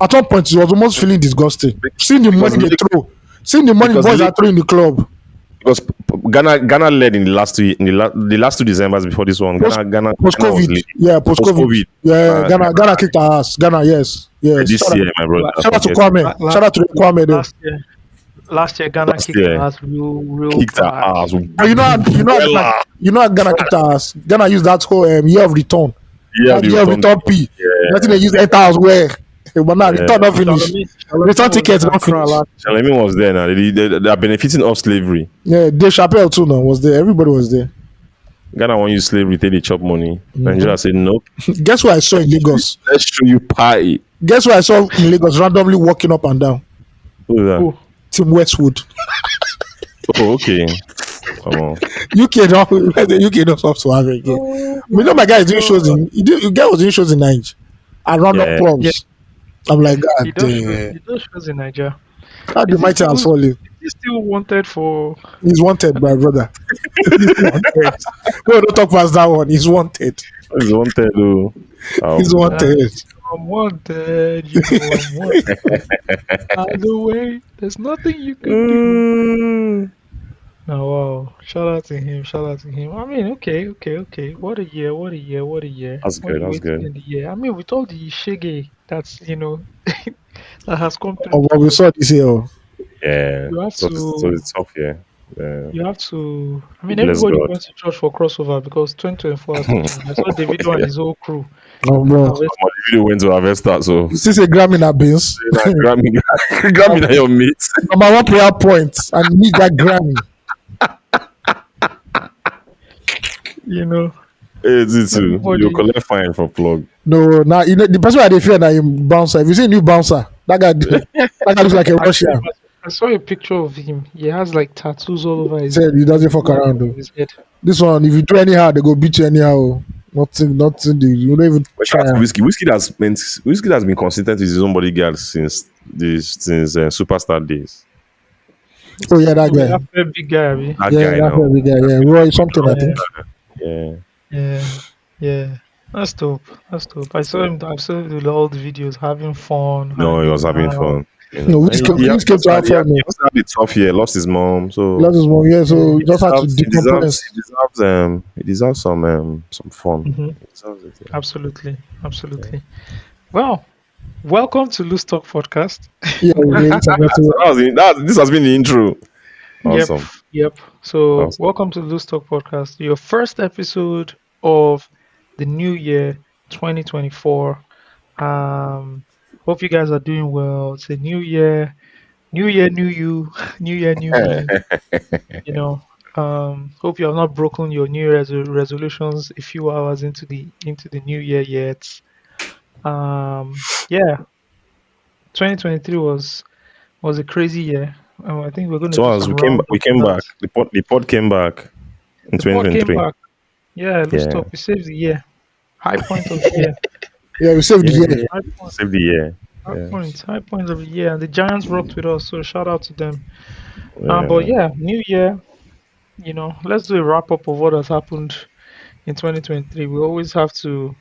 At one point, it was almost feeling disgusting. Seeing the Because money they throw, seeing the money because boys are throwing in the club. because Ghana led in the last two the last two Decembers before this one. Post Ghana was COVID, leading. yeah, post Post COVID, COVID, yeah, Ghana, Ghana kicked our ass. Ghana, yes, yes. this year, my brother, La- Shout out to forget Kwame. Shout out to Kwame though. Last year, last year Ghana last kicked year our ass real kicked our bad. ass. But Wella. You know how Ghana kicked our ass. Ghana used that whole year of return. Yeah, That the year of return. return P. Nothing they Yeah, use enter as well. But now return yeah. not finish. Return Charlemagne was tickets in not Accra finish. last year. Shalemi was there now. They are benefiting off slavery. Yeah, Dave Chappelle too now was there. Everybody was there. Ghana want use slavery, take the chop money. Mhm. Nigeria said nope. Guess what I saw in Lagos? Let's show you pie. Guess what I saw in Lagos randomly walking up and down? Who's that? Who? Tim Westwood. Oh, okay. Come on. UK don't the UK don't stop to have it again. Oh We know my my guy is doing shows god. in you guy was doing shows in Nigeria and random Yeah. Yeah, clubs. I'm like, he God does shows. damn. He does shows in Nigeria. How the mighty has fallen. Is he still wanted for? He's wanted, my brother. He's wanted. We don't talk past that one. He's wanted. He's wanted though. He's Uh, wanted. I'm wanted. You know I'm wanted. Either way, there's nothing you can do. Oh wow! Shout out to him! Shout out to him! I mean, okay. What a year! What a year! What a year! That's What good. a That's way to good. end the year! I mean, with all the shege that's that has come through Of the what we year, saw this year. Oh. Yeah. you have So to it's tough. Yeah. Yeah. you have to. I We mean, bless everybody God. went to church for crossover because 2024 has not changed. I saw Davido and his whole crew. Oh, bro. Harvest. My video went to harvest that, so You see, say Grammy na beans. Grammy, Grammy, na your mate. Number one prayer point and need that Grammy. You know, Hey, it's too. everybody. You collect fine for plug. No, now you know the person I dey fear now him bouncer. If you see a new bouncer, that guy looks like a Actually, Russian. I saw a picture of him. He has like tattoos all over He his said he doesn't fuck all around over though. his head. This one, if you do anyhow, they go beat you anyhow. Oh. Nothing. You don't even But try. shout out to Whiskey has been consistent with his own bodyguard since superstar days. Oh yeah, that Oh, guy. that very big guy, abi. That Yeah, guy that's now. a big guy. Yeah, Roy something I Yeah, think. Yeah. yeah. That's dope. That's dope. I saw him. I saw him with all the videos, having fun, No, he hanging was having around. fun. You No, know. which came to have He fun. No. also had a tough year, lost his mom, so Lost his mom. Yeah, so he just had to he decompress. deserves some fun. Hmm. He deserves it, yeah. Absolutely. Well, welcome to Loose Talk Podcast. Yeah, it's a better. This has been the intro. Awesome. Yep. So, Awesome. welcome to Loose Talk Podcast, your first episode of the new year, 2024. Hope you guys are doing well. It's a new year, new you, new year, new me. You know, hope you have not broken your new year's resolutions a few hours into the new year yet. Yeah, 2023 was a crazy year. I think we're going to So do as some we roundup came on that. back. The pod came back in The pod came 2023. back. Yeah, Loose Yeah. Talk. We saved the year. High point of the year. Yeah, we saved the Yeah, year. High point. save the year. High Yeah. point. High point of the year. And the Giants rocked with us, so shout out to them. Yeah. But yeah, new year. Let's do a wrap up of what has happened in 2023. We always have to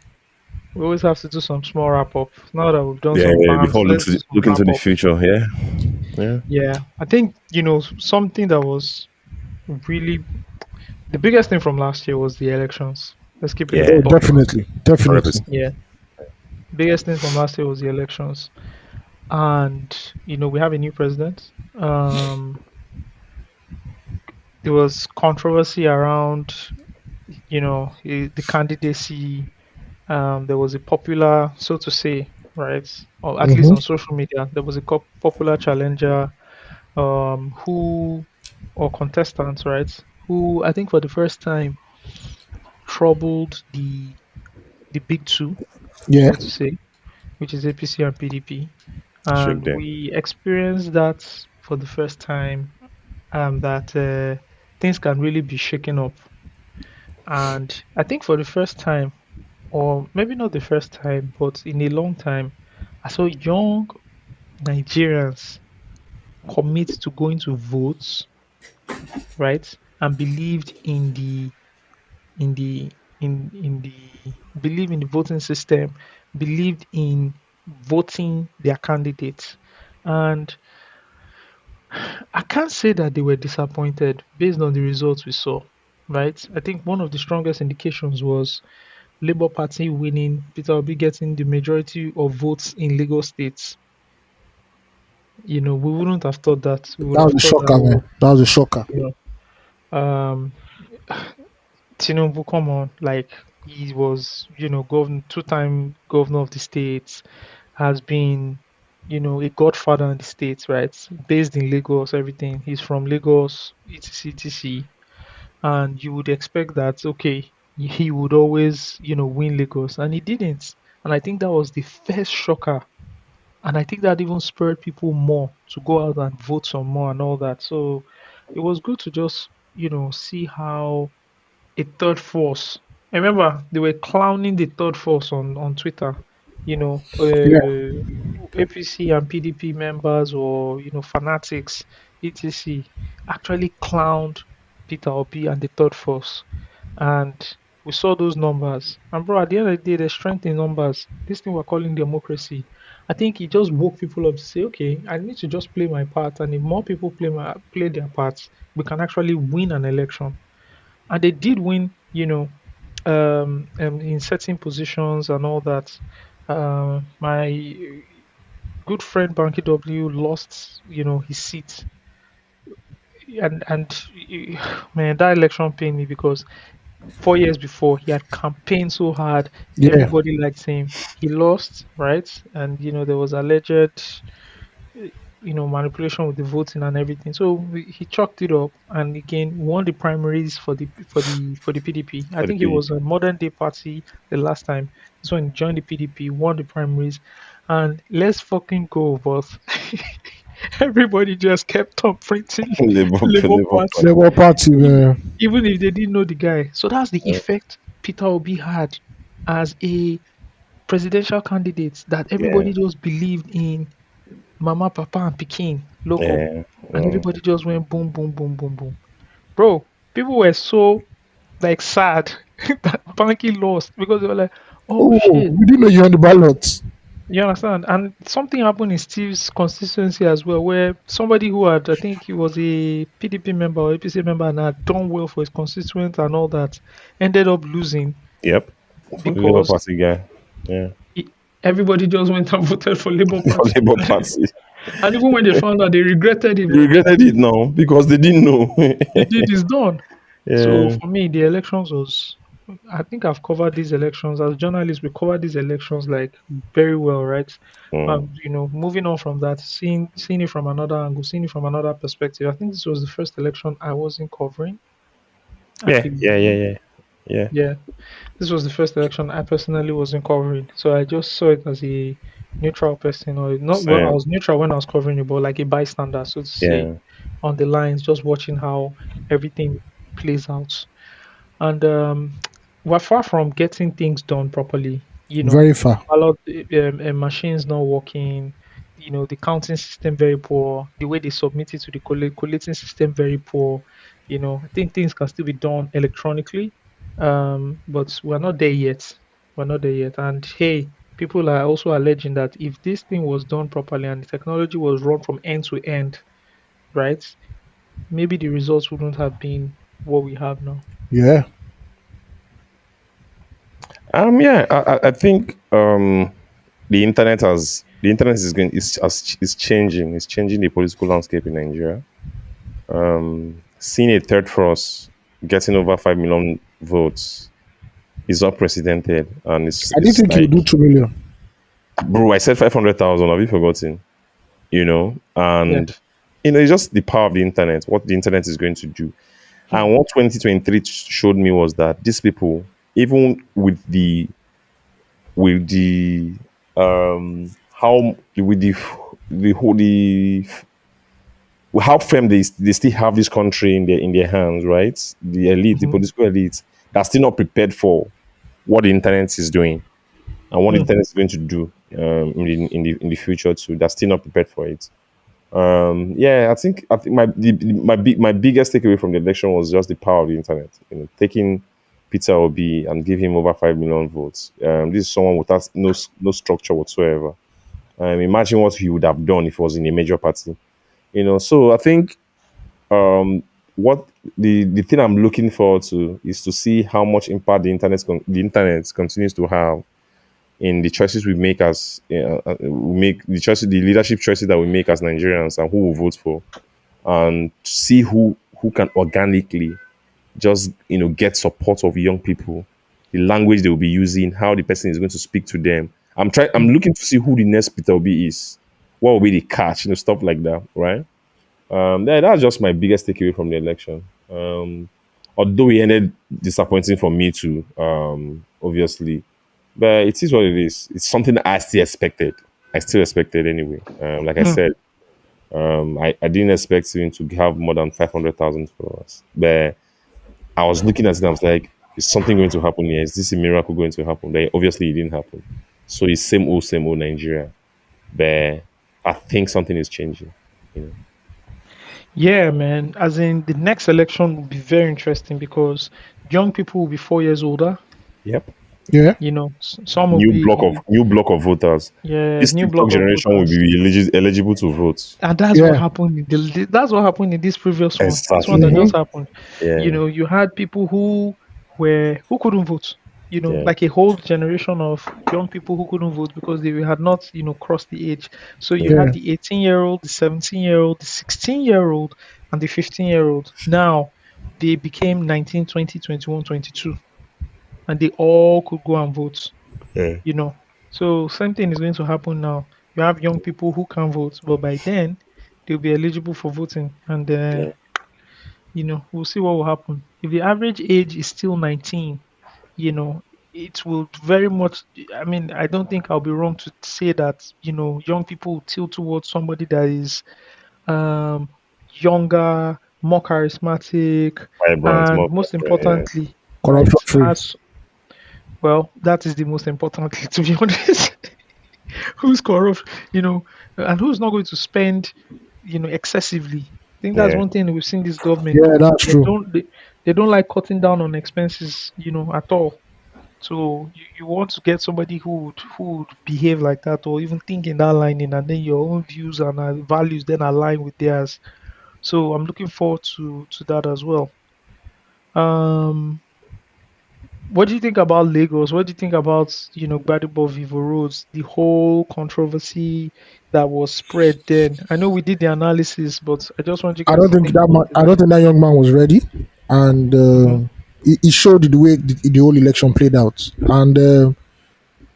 do some small wrap up. Now that we've done Yeah, some yeah, bams, before let's do some look into wrap the up. future. Yeah. Yeah. Yeah, I think something that was really the biggest thing from last year was the elections. Let's keep it Yeah. a Oh, buck. definitely. 100%. Yeah, biggest thing from last year was the elections, and we have a new president. There was controversy around the candidacy. There was a popular, so to say, right? Or at least Mm-hmm. on social media, there was a popular challenger who or contestant, right? Who I think for the first time troubled the big two, Yeah. so to say, which is APC and PDP, Shook and them. we experienced that for the first time. That things can really be shaken up, and I think for the first time, or maybe not the first time, but in a long time, I saw young Nigerians commit to going to votes, right? And believed in the in the believe in the voting system, believed in voting their candidates. And I can't say that they were disappointed based on the results we saw, right? I think one of the strongest indications was Labour Party winning, Peter Obi getting the majority of votes in Lagos states. We wouldn't have thought that. We would That have was a thought that, shocker, man. oh, That was a shocker. you um, Tinubu, come on, like he was, governor, two-time governor of the state, has been, a godfather in the state, right? Based in Lagos, everything. He's from Lagos, etc., etc. And you would expect that, okay, he would always, win Lagos, and he didn't. And I think that was the first shocker. And I think that even spurred people more to go out and vote some more and all that. So it was good to just, see how a third force. I remember they were clowning the third force on Twitter. Yeah. APC and PDP members or fanatics, etc. actually clowned Peter Obi and the third force, and we saw those numbers. And bro, at the end of the day, the strength in numbers. This thing we're calling democracy. I think it just woke people up to say, okay, I need to just play my part, and if more people play their parts, we can actually win an election. And they did win, in certain positions and all that. My good friend Banky W lost, his seat, and man, that election pained me because 4 years before he had campaigned so hard, Yeah. everybody liked him. He lost, right? And there was alleged manipulation with the voting and everything. So he chalked it up and again won the primaries for the PDP. I For the think it was PDP. a modern day party the last time. So when he joined the PDP, won the primaries, and let's fucking go, boss. Everybody just kept on printing Labour Labour Party, Party. Labour Party, even man. even if they didn't know the guy. So that's the Uh, effect Peter Obi had as a presidential candidate, that yeah. everybody just believed in Mama, Papa, and Peking loco. Yeah. And everybody just went boom, boom, boom, boom, boom. Bro, people were so like sad that Banky lost because they were like, oh Oh, shit. we didn't know you on the ballot. You understand? And something happened in Steve's constituency as well, where somebody who had, I think he was a PDP member or APC member and had done well for his constituents and all that, ended up losing Yep. For the Labour because Party guy. Yeah. he, everybody just went and voted for Labour For Party. Labour Party. And even when they found out, they regretted it. They regretted it now because they didn't know. The deed is done. So Yeah. for me, the elections was. I think I've covered these elections as journalists. We covered these elections like very well, right? Mm. Moving on from that, seeing it from another angle, seeing it from another perspective. I think this was the first election I wasn't covering. I Yeah. Yeah. Yeah. believe, Yeah. Yeah. yeah, this was the first election I personally wasn't covering. So I just saw it as a neutral person, or not. Well, I Same. was neutral when I was covering it, but like a bystander, so to say, Yeah. on the lines, just watching how everything plays out. And we're far from getting things done properly. Very far. Ballot machines not working. The counting system very poor. The way they submit it to the collating system very poor. I think things can still be done electronically, but we're not there yet. We're not there yet. And hey, people are also alleging that if this thing was done properly and the technology was run from end to end, right, maybe the results wouldn't have been what we have now. Yeah. Yeah. I think the internet is going is changing. It's changing the political landscape in Nigeria. Seeing a third force getting over 5 million votes is unprecedented, and it's I didn't it's think you would like do 2 million. bro, I said 500,000. Have you forgotten? Yeah. And it's just the power of the internet, what the internet is going to do. Hmm. And what 2023 showed me was that these people, even with the how with the whole the how firm they still have this country in their hands, right? The elite, the Hmm. political elite, they're still not prepared for what the internet is doing and what the Hmm. internet is going to do in the future too. They're still not prepared for it. Yeah, I think my biggest takeaway from the election was just the power of the internet. Taking Peter Obi and give him over 5 million votes. This is someone without no structure whatsoever. Imagine what he would have done if he was in a major party. So I think um, what the thing I'm looking forward to is to see how much impact the internet continues to have in the choices we make we make the choices, the leadership choices that we make as Nigerians, and who we vote for, and see who can organically just get support of young people, the language they will be using, how the person is going to speak to them. I'm Hmm. looking to see who the next Peter Obi is, what will be the catch, stuff like that, right? Yeah, that's just my biggest takeaway from the election. Although it ended disappointing for me too, obviously, but it is what it is. It's something that I still expected. I still expected anyway. Like I Hmm. said, I didn't expect him to have more than 500,000 followers. But I was looking at it and I was like, is something going to happen here? Is this a miracle going to happen? But obviously, it didn't happen. So it's same old Nigeria. But I think something is changing. You know. Yeah, man. As in, the next election will be very interesting because young people will be 4 years older. Yep. Yeah, Some will New block of be, new block of voters. yeah, This new TikTok block of generation will voters. be eligible to vote. And that's what yeah. happened that's what happened in this previous one. This one that Exactly. Mm-hmm. just happened. Yeah. You had people who couldn't vote. Yeah. Like a whole generation of young people who couldn't vote because they had not, crossed the age. So you Yeah. had Yeah, the 18-year-old, the 17-year-old, the 16-year-old, and the 15-year-old. Now they became 19, 20, 21, 22, and they all could go and vote Yeah. you know. So same thing is going to happen now. You have young people who can vote, but by then they'll be eligible for voting, and Yeah. we'll see what will happen. If the average age is still 19, you know, it will very much. I mean, I don't think I'll be wrong to say that young people will tilt towards somebody that is um younger, more charismatic, Vibrant, and more most yeah. importantly, right, corruption free. as well, that is the most important thing, to be honest. Who's corrupt, and who's not going to spend, excessively. I think that's Yeah. one thing we've seen this government Yeah, do. that's They true. don't they don't like cutting down on expenses, at all. So you want to get somebody who would behave like that or even think in that lining, and then your own views and values then align with theirs. So I'm looking forward to that as well. Um, what do you think about Lagos? What do you think about, Gbadebo Vivo Roads, the whole controversy that was spread then? I know we did the analysis, but I just want you I guys don't to think think that about man, it. I don't think that young man was ready, and Hmm. it showed the way the whole election played out. And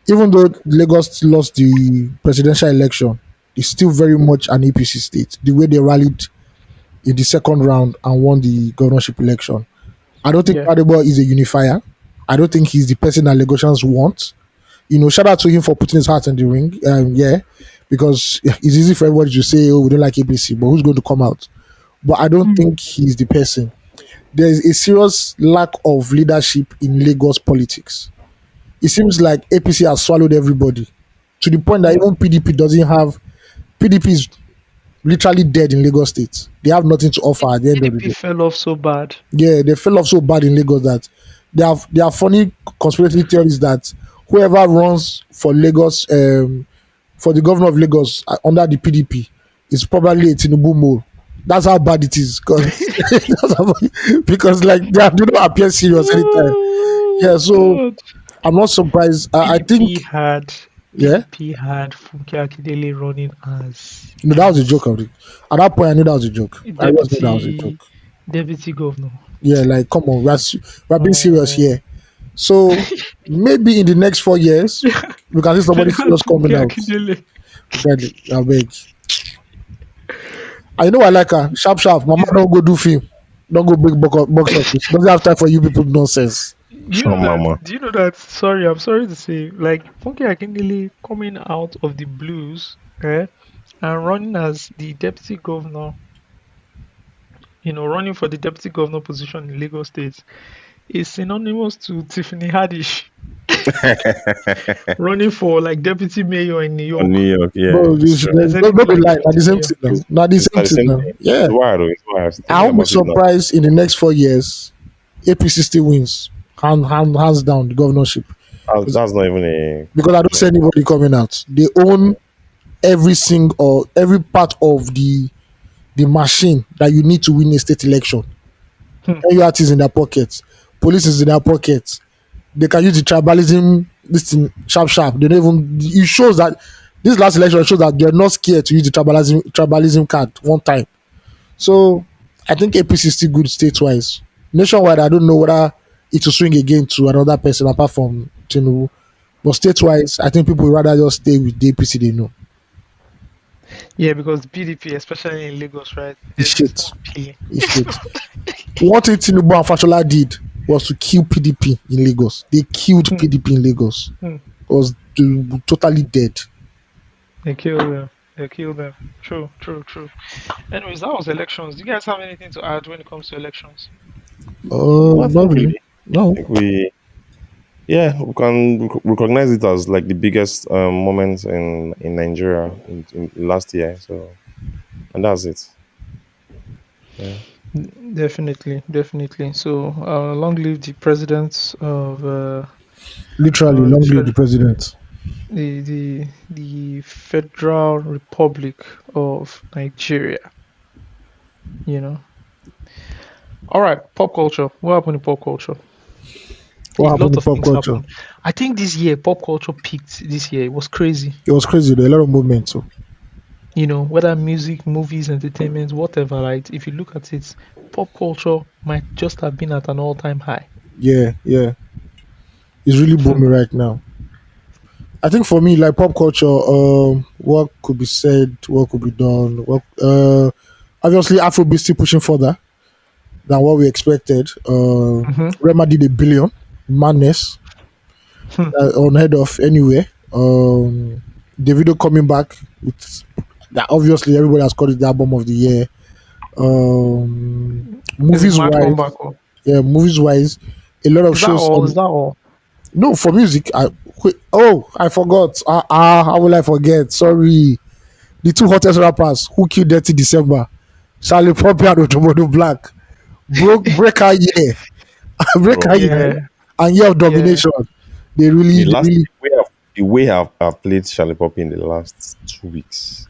even though Lagos lost the presidential election, it's still very much an APC state. The way they rallied in the second round and won the governorship election, I don't think Yeah. Adebo is a unifier. I don't think he's the person that Lagosians want. Shout out to him for putting his heart in the ring. Yeah, because it's easy for everybody to say, "Oh, we don't like APC," but who's going to come out? But I don't Mm. think he's the person. There is a serious lack of leadership in Lagos politics. It seems like APC has swallowed everybody to the point that Yeah. even PDP doesn't have. PDP is literally dead in Lagos State. They have nothing to offer at the end of the PDP day. fell off so bad. Yeah, they fell off so bad in Lagos that there are funny conspiracy theories that whoever runs for Lagos, for the governor of Lagos under the PDP is probably a Tinubu mole. That's how bad it is, because because like they don't appear serious anytime. Oh Yeah, so God. I'm not surprised. I think PDP had yeah, PDP had Funke Akindele running as that was a joke of it. At that point, I knew that was a joke. I just knew that was a deputy joke. deputy governor. Yeah, like come on, we're being serious Oh, here. So maybe in the next 4 years, we can see somebody serious coming Funke out. Akindele. Really, I beg. I know I like her. Sharp, sharp. Mama Is don't go do film. Don't go big box office. Doesn't have time for you people nonsense. you Oh, know that? mama. Do you know that? Sorry, I'm sorry to say, like Funke Akindele coming out of the blues, and running as the deputy governor, running for the deputy governor position in Lagos State is synonymous to Tiffany Haddish running for like deputy mayor in New On York. New York, yeah, Bro, it's true. There's don't anything be like lying. Not the deputy same mayor. thing now. Not the It's same not the thing same now. thing. Yeah. It's wild, though. It's wild. I Thinking won't be about it now. surprised in the next 4 years, APC still wins. Hands down the governorship. That's not even a Because I don't see question. anybody coming out. They own every single or every part of the machine that you need to win a state election. Hmm. NURT is in their pockets, police is in their pockets. They can use the tribalism, this thing sharp sharp. They don't even it shows that this last election shows that they're not scared to use the tribalism card one time. So I think APC is still good state-wise. Nationwide, I don't know whether it will swing again to another person apart from Tinubu. But state-wise, I think people would rather just stay with the APC they know. Yeah, because PDP, especially in Lagos, right? It's It's shit. not appealing. It's shit. What Tinubu and Fashola did was to kill PDP in Lagos. They killed Hmm, PDP in Lagos. hmm. It was totally dead. They kill them. They kill them. True, true, true. Anyways, that was elections. Do you guys have anything to add when it comes to elections? Not Nothing really. really. No. I think we can recognize it as like the biggest moment in Nigeria in last year. So, and that's it. Yeah. Definitely, definitely. So, long live the presidents Literally, the long live the president. the Federal Republic of Nigeria. You know. All right, pop culture. What happened in pop culture? What A happened lot in of pop things culture? happened. I think this year pop culture peaked. This year it was crazy. It was crazy. There were a lot of movement too. Whether music, movies, entertainment, whatever, right? If you look at it, pop culture might just have been at an all-time high. Yeah, yeah. It's really Hmm. booming right now. I think for me, like pop culture, what could be said, what could be done. What obviously Afrobeat still pushing further than what we expected. Mm-hmm. Rema did a billion, madness, Hmm. unheard of anywhere. Davido coming back with that. Obviously, everybody has called it the album of the year. It's a Movies mad wise, comeback. Oh. yeah, movies wise, a lot of Is that shows all? Is on. that all? No, for music, I forgot. How will I forget? Sorry, the two hottest rappers who killed Detty December, Charlie Poppy and Otomodo Black, broke break our year, break our Bro, year, Yeah, and year of yeah. domination. the They last really the way I've played Charlie Poppy in the last 2 weeks.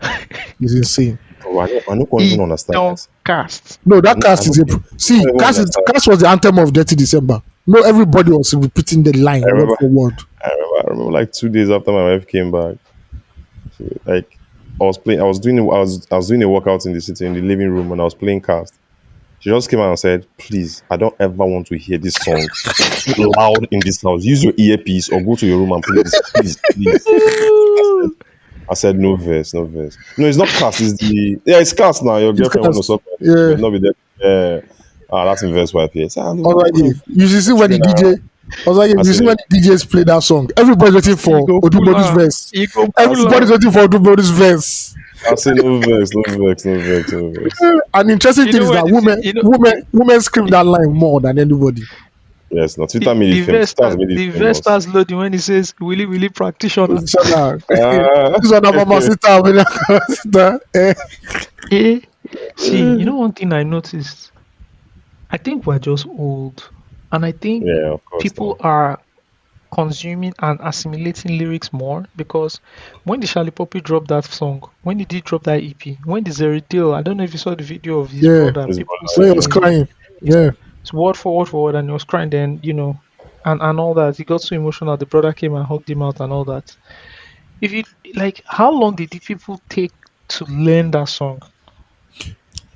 is insane. Bro, I don't even He understand don't it. cast. No, I that don't, I cast don't, is a I see. don't even understand. Cast was the anthem of Dirty December. No, everybody was repeating the line I word remember, for word. I remember like 2 days after my wife came back, like I was doing a workout in the city in the living room and I was playing cast. She just came out and said, "Please, I don't ever want to hear this song loud in this house. Use your earpiece or go to your room and play this, please, please." Ooh. I said, "No verse, no verse. No, it's not cast. It's it's cast now. Your It's girlfriend will know cast. something, Yeah. but not be there. Yeah, that's in verse YP. I said, Osagie, you should see when the children are DJ. around." Osagie, I you see said, when the DJs play that song. Everybody's waiting He for go pull Odumodu's am. verse. He go I pull said, Everybody's am. waiting for Odumodu's verse. I said, no verse, no verse, no verse, no verse. An interesting You thing know is when that it's you know women scream that line more than anybody. Yes, no. Twitter the made it the famous. verse Twitter has start made it the verse famous. starts loading when he says Willy Willy practitioner. So now, Ah, this one about my sister. Eh? See, one thing I noticed. I think we're just old, and I think yeah, of course, people no. are consuming and assimilating lyrics more because when the Charlie Poppy dropped that song, when he did drop that EP, when the Zeridil, I don't know if you saw the video of his Yeah, brother, It's people when he yeah. was singing crying. Yeah, it's word for word, and he was crying. Then and all that, he got so emotional. The brother came and hugged him out and all that. If you like, how long did the people take to learn that song?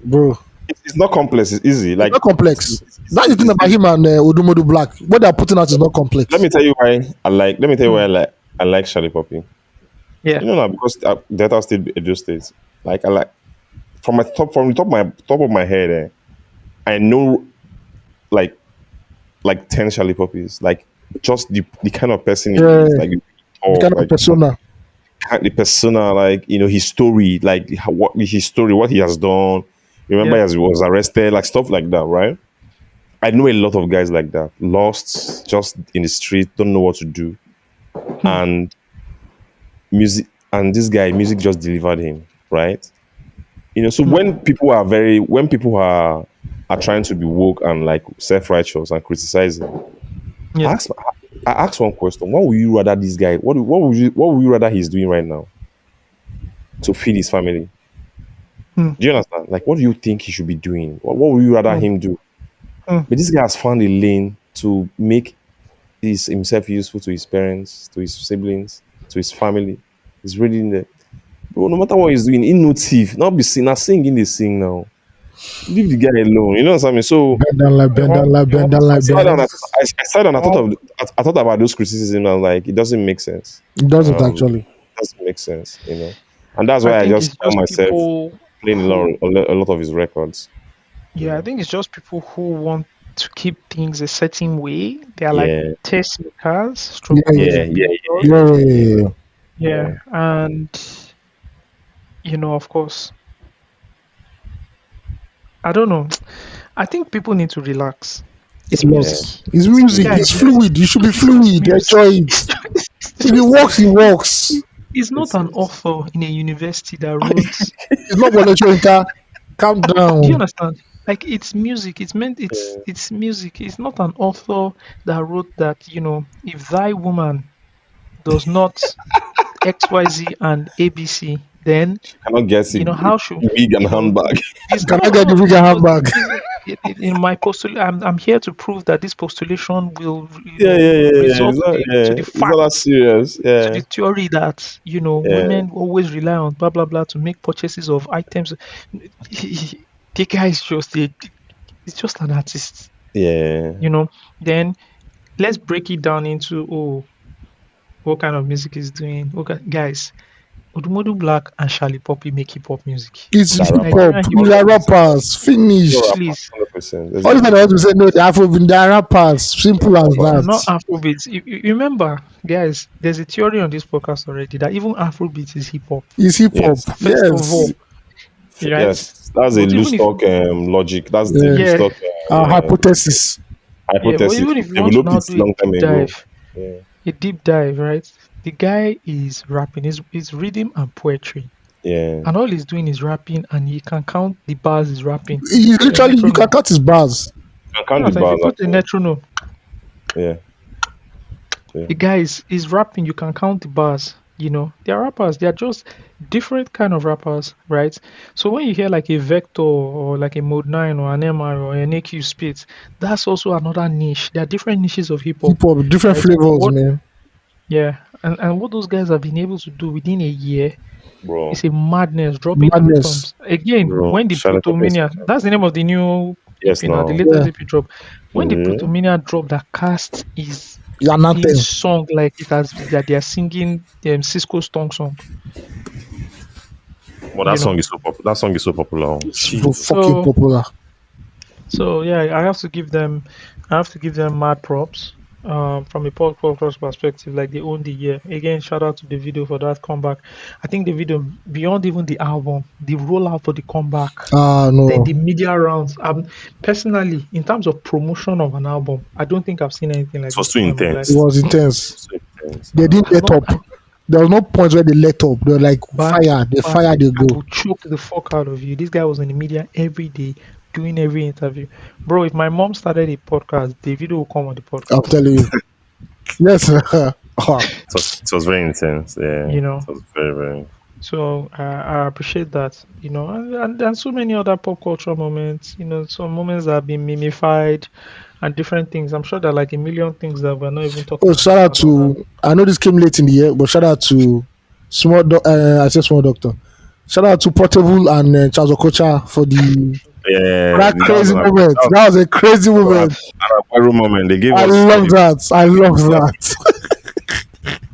bro. It's not complex. It's easy. It's not Like complex. That's the thing about him and Odumodu Black. What they're putting out is not let complex. me tell you why I like. Let me tell you why Hmm. I like Charlie Poppy. Yeah. You know now because Delta State, Edo State. Like I like from the top of my head. I know like 10 Charlie Poppies. Like just the kind of person he Yeah, is. Like the talk kind of like persona. the persona, like his story, like his story, what he has done. Remember, Yeah. as he was arrested, like stuff like that, right? I know a lot of guys like that, lost just in the street, don't know what to do, Hmm. and music, and this guy, music just delivered him, right? So Hmm. when people are trying to be woke and like self-righteous and criticizing, I Yeah. ask, I ask one question: what would you rather this guy? What would you rather he's doing right now to feed his family? Hmm. Do you understand? Like, what do you think he should be doing? What would you rather Hmm. him do? Hmm. But this guy has found a lane to make himself useful to his parents, to his siblings, to his family. He's really in there. Bro, no matter what he's doing, he no thief. Not be sing, not singing they sing now. Leave the guy alone. You know what I mean? So Bend down like You bend down want, like you bend want, down I like you sat bend. down. want, I sat down. you want, I thought about those criticisms. And I'm like, it doesn't make sense. It doesn't Um, actually. it doesn't make sense. And that's I why I think just it's found just myself people playing who, a lot of his records. You yeah, I know? think it's just people who want to keep things a certain way. They are like Yeah, taste makers, Yeah, stroke yeah, yeah, music yeah, makers. yeah, yeah, yeah, yeah, yeah, yeah. Yeah. yeah. And, of course, I don't know. I think people need to relax. A It's lot. Yeah, music. It's music. Guys, It's fluid. You should be it's just fluid. music. Enjoy it. If it works, it works. It's not an it's author in a university that wrote. It's not Wale Soyinka. Calm Do you down. understand? Like it's music. It's meant. It's music. It's not an author that wrote that. If thy woman does not XYZ and ABC, then cannot get how should wig and handbag. this? Can No, I no, get the no. bigger handbag? In my postulate, I'm here to prove that this postulation will Yeah, yeah, yeah, yeah. result to the It's not that fact, serious. to the Yeah, theory that yeah, women always rely on blah blah blah to make purchases of items. The guy is just it's just an artist, yeah. you know. Then let's break it down into what kind of music he's doing. Okay, guys, Odumodu Black and Charlie Poppy make hip hop music. It's That hip rapper, hop. Nigerian hip They hop are 100%. music. rappers. Pure Finish. rapper, Please, 100%. All the time I want to say no, they Afro, they are rappers. Simple as Rapper. they're not that. Afrobeats. You remember, guys, there's a theory on this podcast already that even Afrobeats is hip hop. It's hip hop. Yes, First of all, Yes. right? yes. That's a But loose even if talk logic. That's the loose Yes. yeah, talk Hypothesis. but hypothesis. even if you want to Developed now it do long time ago. Yeah, a deep dive, right? The guy is rapping, is reading and poetry. yeah. And all he's doing is rapping, and he can count the bars he's rapping. If you He put a literally, you can metronome, cut his bars. I you count the understand? If you bars put a actually. metronome, Yeah, yeah. the guy is rapping, you can count the bars. They're rappers. They're just different kind of rappers, right? So when you hear like a Vector or like a Mode 9 or an MR or an AQ Spit, that's also another niche. There are different niches of hip Hip hop, hop, different right? And flavors, man. what those guys have been able to do within a year Bro, is a madness. Dropping Madness. anthems again. bro. When the Charlie Poppins. Plutomania, that's the name of the new Yes, EP now, the now. latest Yeah. EP drop. When the Mm-hmm. Plutomania drop, that cast is It's an being anthem. sung like it has that they are singing Cisco's song. But You know. that song is so popular. Oh. It's Jeez. fucking So popular. so yeah, I have to give them mad props. From a podcast perspective, like they own the year. Again, shout out to the video for that comeback. I think the video beyond even the album, the rollout for the comeback, Ah, then no. the media rounds. Personally, in terms of promotion of an album, I don't think I've seen anything like It was this too before in my It life. intense. was intense. So intense. They didn't I've let not up. There was no point where they let up. They were like back fire. to They back. fire, they I go. will choke the fuck out of you. This guy was in the media every day, doing every interview. Bro, if my mom started a podcast, the video will come on the I'm podcast. telling you. Yes. Ah, It was very intense. Yeah, You it know. was very, very. So I appreciate that, and so many other pop culture moments, some moments that have been mimified and different things. I'm sure there are like a million things that we're not even oh, talking shout out about that. to. I know this came late in the year, but shout out to I said small doctor. Shout out to Portable and Charles Okocha for the Yeah, That that was crazy moment. That was a crazy moment. an Aguero moment. They gave I us love the that. I love that.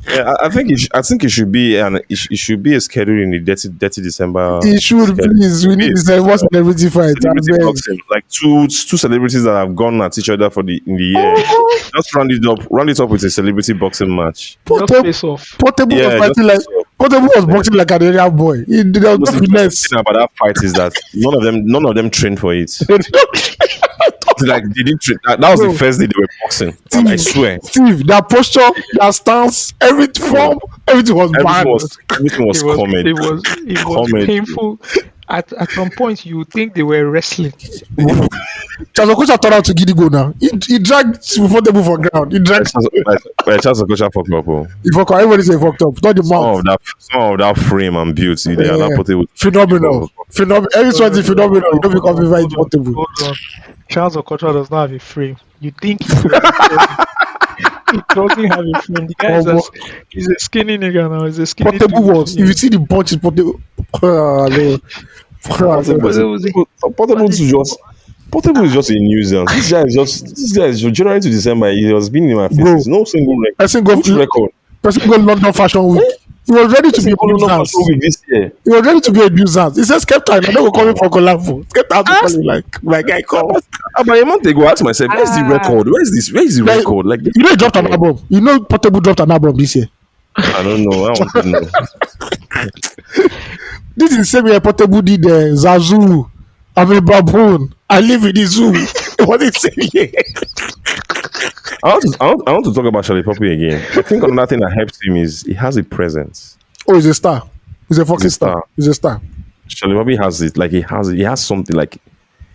yeah. I think it should be it should be a schedule in the Dirty December He should schedule. It please. We should be need a to say what celebrity fight. I celebrity beg. boxing, like two celebrities that have gone at each other for the in the year. Oh, Just round it up with a celebrity boxing match. Just Portable, face off. Portable was Yeah, just fighting like so. Portable was Yeah. boxing like an area boy. There was The no most interesting finesse. thing about that fight is that none of them trained for it. Like they didn't train. That was the Bro, first day they were boxing. I Steve, swear. Steve, their posture, their stance, every Bro, form, everything was everything bad. was everything was comedy. It was Comedy. painful. At some point, you would think they were wrestling. Bro. Charles Okocha turned out to Gidigo now. He dragged Portable for ground. He dragged. Charles Okocha fucked me up. Oh. He fucked up. Everybody say fucked up. Not the mouth. Some of that frame and beauty they are now putting with Phenomenal. Phenomenal. Every No, no, sort no, is phenomenal. You don't hold become on, very hold on, Portable. hold on. Charles Okocha does not have a frame. You think he does? He doesn't have a frame. The guy is Almost. he's a skinny nigga now. He's a skinny Portable dude. was. If you see the punches, Portable. No. Portable. But it was Portable is just Portable is just a nuisance. This guy is from January to December. He has been in my Bro, faces. No single record. person go, Which record? person go London Fashion Week. He was ready to be a Single number nuisance. show week this year. He was ready to be a nuisance. He said, Skepta, I don't go coming for Colafo. Skepta had to call him like, my guy, come. About a month ago, I asked myself, where's the record? Where is the Like, record? Like, you know, he dropped an album. You know, Portable dropped an album this year. I don't know. I want to know. This is the same year Portable did Zazu. I'm a baboon. I live in the zoo. What is it? Yeah. I want to talk about Charlie Poppy again. I think another thing that helps him is he has a presence. Oh, he's a star. He's a fucking He's a star. star. He's a star. Charlie Poppy has it. Like he has something. Like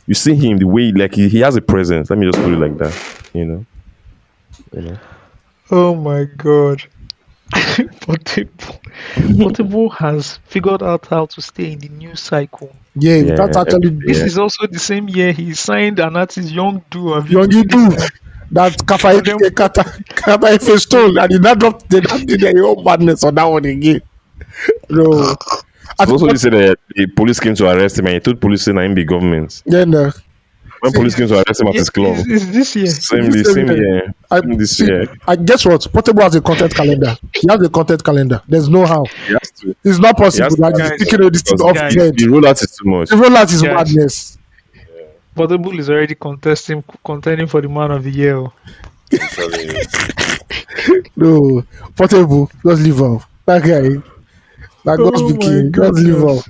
you see him the way like he has a presence. Let me just put it like that. You know. Oh my god. Portable has figured out how to stay in the news cycle. Yeah, Yeah, that's actually This yeah. is also the same year he signed an artist, Young Do. Have you young you seen do. this? That Kata Efe stole and he not dropped their own madness on that one again. No. I Also, think you said that the police came to arrest him, and he told police saying I'm be government. yeah, no. When police came to arrest him at Yeah, his club, it's this year. same year. This year. I guess what? Portable has a content calendar. He has a content calendar. There's no how. He has to. It's not He possible has to that guys, he's taking this thing because off guys, head. the rollout is too much. The rollout is Guys. madness. Portable is already contending for the man of the year. Oh. No. Portable, just leave off. That guy. That God Oh my speaking. Just leave goodness. off.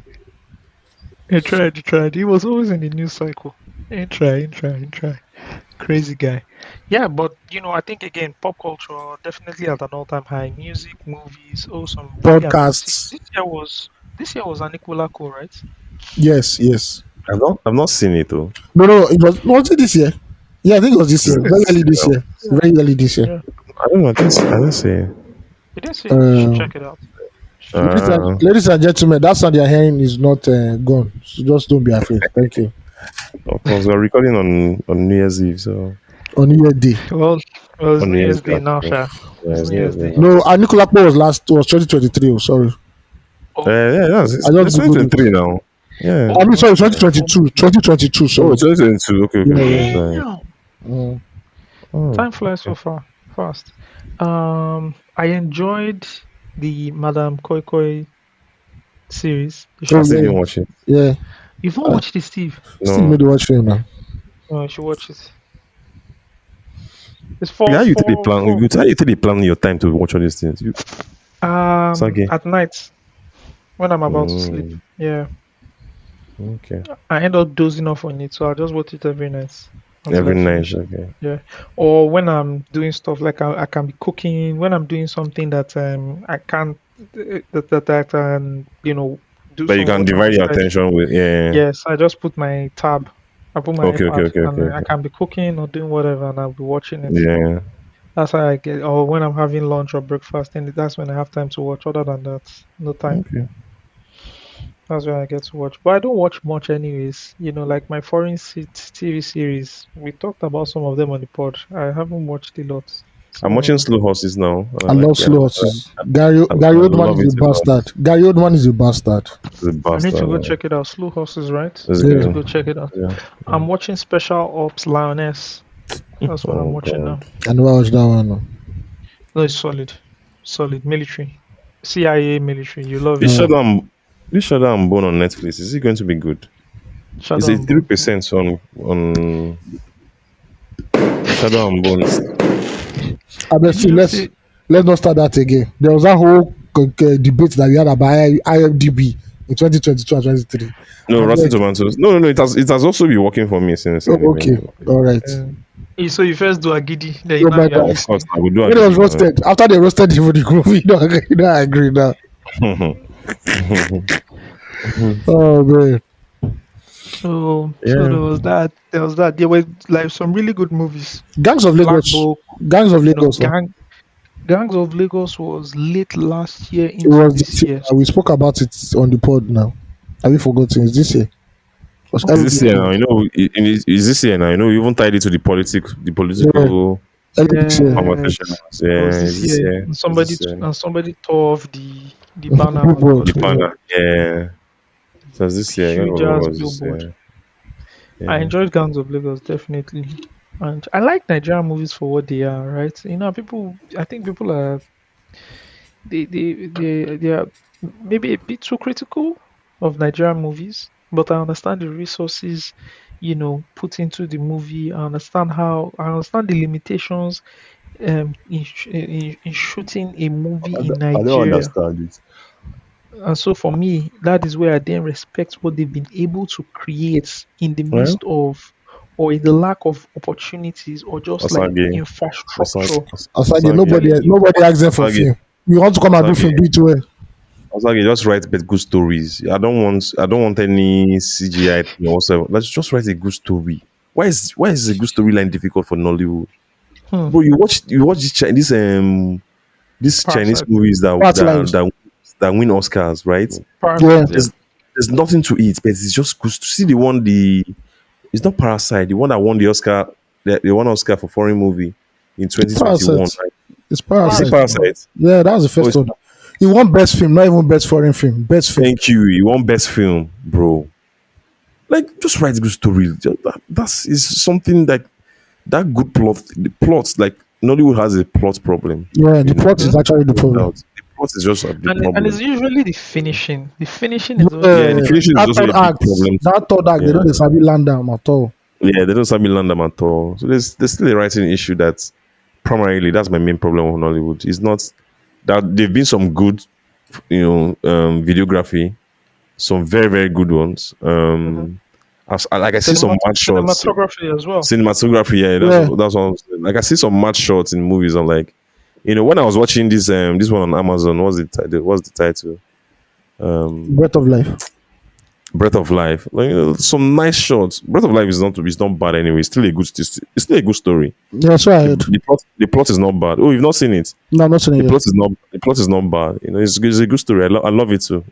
He tried. He was always in the news cycle. He tried. Crazy guy. Yeah, but I think again, pop culture definitely at an all-time high. Music, movies, some really Podcasts. this year was Anikulako, right? Yes, yes. I've not seen it though. No, was it this year? Yeah, I think it was this year. Very early this year. Very early this year. Yeah. I don't know. I didn't see it. You didn't see it? You should check it out. Ladies and gentlemen, that sound you're hearing is not gone. So just don't be afraid. Thank you. Of course, we're recording on New Year's Eve, so On New Year Day. Well, it's On New Year's Year's Day Day, now, yeah. sir. Yeah, It's it's New Year's New Year's Day. Day. No, Anikulakpo was 2023. Oh, sorry. Yeah, it's I just 2023 now. Yeah. I mean, sorry, 2022. 2022. Oh, Sorry. 2022. Okay. Yeah. Sorry. Mm. Oh, Time flies so fast. I enjoyed the Madame Koi Koi series. Oh, I still yeah. didn't watch it. Yeah. You've not watched it, Steve? Still No. made the watch film now. No, you should watch it. It's for Yeah, you take the plan. You take the plan your time to watch all these things. Osagie. at night when I'm about to sleep. Mm, Yeah, okay. I end up dozing off on it, so I just watch it every night. until Every I night. finish it. Okay. Yeah, or when I'm doing stuff like I can be cooking. When I'm doing something that I can't that I can do But you some can work divide your outside. attention with Yes, I just put my tab. I put my Okay, iPad, and I okay. can be cooking or doing whatever, and I'll be watching it. Yeah. That's how I get. Or when I'm having lunch or breakfast, and that's when I have time to watch. Other than that, no time. Okay. That's when I get to watch. But I don't watch much, anyways. Like my foreign TV series. We talked about some of them on the pod. I haven't watched a lot. I'm watching So Slow Horses now, and I love slow horses. Gary I Oldman love is a it a lot. bastard. Gary Oldman is a bastard. The I need to bastard. go check it out. Slow Horses, right? It's I need to Yeah, go check it out. yeah. I'm watching Special Ops Lioness. That's what I'm Oh watching god. now. I never watched that one. No. No, it's solid. Solid military. CIA military. You love This it. Uh, Shadow this Shadow and Bone on Netflix, is it going to be good? Is Shadow it and three Bone. percent on Shadow and Bone? I bet Did you see, just say let's not start that again. There was that whole debate that we had about IMDb in 2022 and 23. No, I Rotten beg. Tomatoes. No, no, no. It has also been working for me since Oh, anyway. okay, all right. so you first do Agidi, then No, now but you are Of course, listening? I will do when it was Agidi now. roasted, after they roasted him for the group, I agree now. Oh man, So Yeah. there was that. There were like some really good movies. Gangs of Black Lagos, Book, Gangs of Lagos. Gangs of Lagos was late last year It into was this this year. year. We spoke about it on the pod now. Have you forgotten? It's this year. It was Is early this this year year. now? Is this year now? You even tied it to the Yeah, political early this year. conversations. Yes, it was Yeah, is this this year. year? And Is this year? somebody tore off the banner on Billboard. The Yeah. banner. Yeah. So it's this year. huge ass Was this billboard. year? I Yeah. enjoyed Gangs of Lagos definitely, and I like Nigerian movies for what they are. Right? People. I think people are they are maybe a bit too critical of Nigerian movies, but I understand the resources, put into the movie. I understand the limitations in shooting a movie in I don't Nigeria. understand it. And so for me, that is where I then respect what they've been able to create in the Well, midst of or in the lack of opportunities or just like Osage, Osage, infrastructure. Aside, I'm Osage, nobody telling you, nobody asked them for Osage, film. You want to come and do Osage, film, do it well. Osage. Just write but good stories. I don't want any CGI thing or whatsoever. Let's just write a good story. Why is a good storyline difficult for Nollywood? hmm, Bro, you watch these Chinese Parasite, movies Past lives. that win Oscars, right? Yeah, Parasite, yeah. There's nothing to it, but it's just good to see it's not Parasite, the one that won the Oscar, the won Oscar for foreign movie in 2021, Parasite. right? It's Is it Parasite. Parasite. Parasite? Yeah, that was the Oh, first it's, one. He won best film, not even best foreign film. Best film. thank you. You won best film, bro. Like just write good story. That's is something like that good plot. The plot, like Nollywood has a plot problem. Yeah, the You know, plot is Mhm. actually the no problem. doubt. The plot is just the And it's problem. usually the finishing. The finishing is always the Yeah, the Yeah, problem. finishing is that also third a big act, problem. they Yeah, don't sabi land them at all. yeah, they don't sabi land them at all. So there's still a writing issue that primarily that's my main problem with Hollywood. It's not that there've been some good, videography, some very very good ones. Mhm. Like I see some mad shots, Cinematography as well. cinematography. Yeah, Yeah, that's what I'm saying. Like I see some mad shots in movies. I'm like, when I was watching this one on Amazon, what's the title? Um, breath of life. Breath of Life. Like some nice shots. Breath of Life is not bad anyway. It's still a good story. Yeah, so I heard. The plot is not bad. Oh, you've not seen it. No, I'm not saying The it yet. plot is not the plot is not bad. It's a good story. I love it too.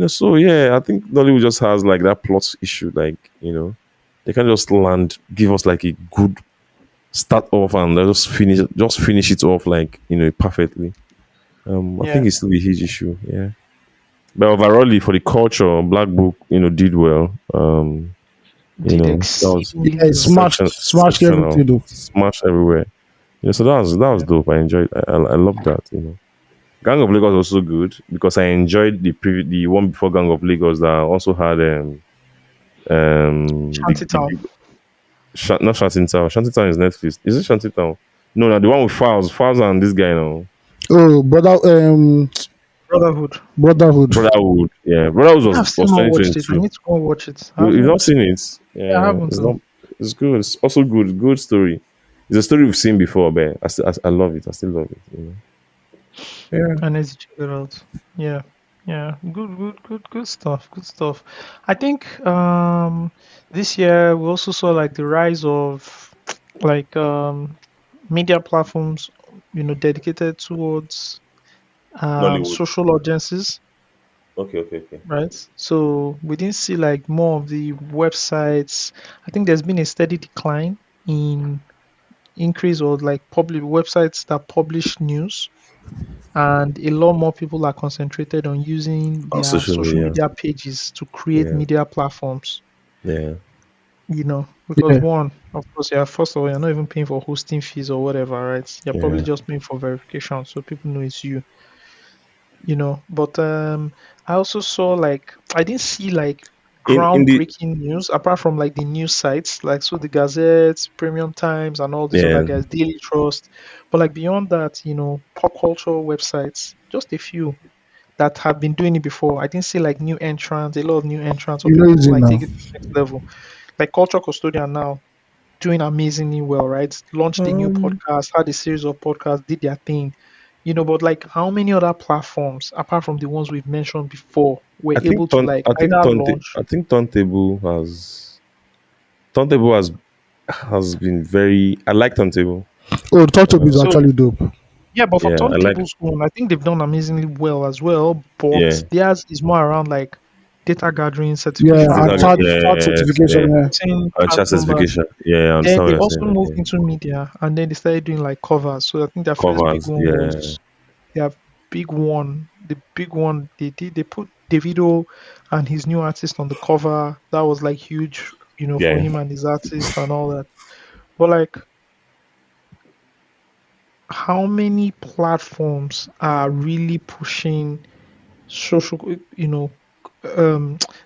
So yeah, I think Nollywood just has like that plot issue. Like they can just give us like a good start off, and they'll just finish it off like perfectly. I Yeah. think it's still a huge issue. Yeah, but overall, for the culture, Black Book did well. Did That was exceedingly Yeah, it well. smashed exceptional, everything though. smash everywhere. So that was Yeah. dope. I enjoyed. I love that. Gang of Lagos was also good because I enjoyed the one before Gang of Lagos that also had the Shantytown. big not Shantytown. Shantytown is Netflix. Is it Shantytown? No, the one with Fowls and this guy now. Oh, Brotherhood. brotherhood. Brotherhood. Yeah, Brotherhood was I've was still not watched it. I 2022. need to go and watch it. I You've not haven't. seen it? I Yeah, haven't. it's not. It's good. It's also good. Good story. It's a story we've seen before, but I love it. I still love it. Yeah. I need to check it out. Yeah. Yeah. Good stuff. Good stuff. I think this year we also saw like the rise of like media platforms, dedicated towards Nollywood. social audiences, Okay. Okay. Okay. right? So we didn't see like more of the websites. I think there's been a steady decline in increase or like public websites that publish news, and a lot more people are concentrated on using On their social social media. media pages to create Yeah, media platforms. yeah, Because Yeah. one, of course, yeah, first of all, you're not even paying for hosting fees or whatever, right? You're probably yeah. just paying for verification, so people know it's you. But I also saw like I didn't see like In the groundbreaking news apart from like the news sites, like so the Gazettes, Premium Times, and all these other yeah, guys, Daily Trust. But like beyond that, pop culture websites, just a few that have been doing it before. I didn't see like new entrants, a lot of new entrants, or You know people who easy like now. take it to the next level. Like Culture Custodian now doing amazingly well, right? Launched a new um, podcast, had a series of podcasts, did their thing. But like how many other platforms apart from the ones we've mentioned before were able to like either launch I think Turntable has been very. I like Turntable. Oh, the Touch is so actually dope. yeah, but for Yeah, I like. Turntable's own, I think they've done amazingly well as well, Yeah, but theirs is more around like data gathering, Yeah, certification and data. third, gathering, third Yes, certification. yeah. Yeah. putting Chat part numbers. certification. Yeah, I Then understand what they you're also saying. moved Yeah. into media, and then they started doing like covers. So I think their first big Covers. one Yeah, was their big one. The big one they did, they put Davido and his new artist on the cover. That was like huge, for yeah. him and his artist and all that. But like, how many platforms are really pushing social,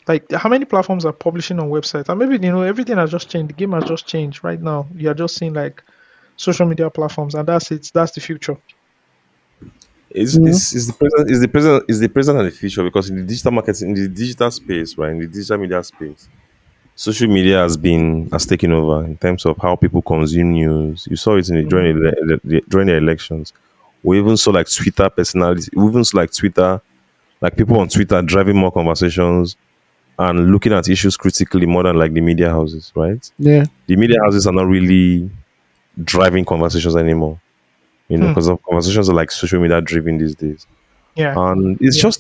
like how many platforms are publishing on websites? And maybe everything has just changed. The game has just changed. Right now, you are just seeing like social media platforms, and that's it. That's the future. Mhm. Is the present and the future because in the digital marketing, in the digital space, right, in the digital media space, social media has taken over in terms of how people consume news. You saw it Mhm. during the elections. We even saw like Twitter personalities. We even saw like Twitter, like people on Twitter driving more conversations and looking at issues critically more than like the media houses, right? Yeah. The media houses are not really driving conversations anymore, Hmm. because of conversations are like social media driven these days. Yeah. And it's Yeah. just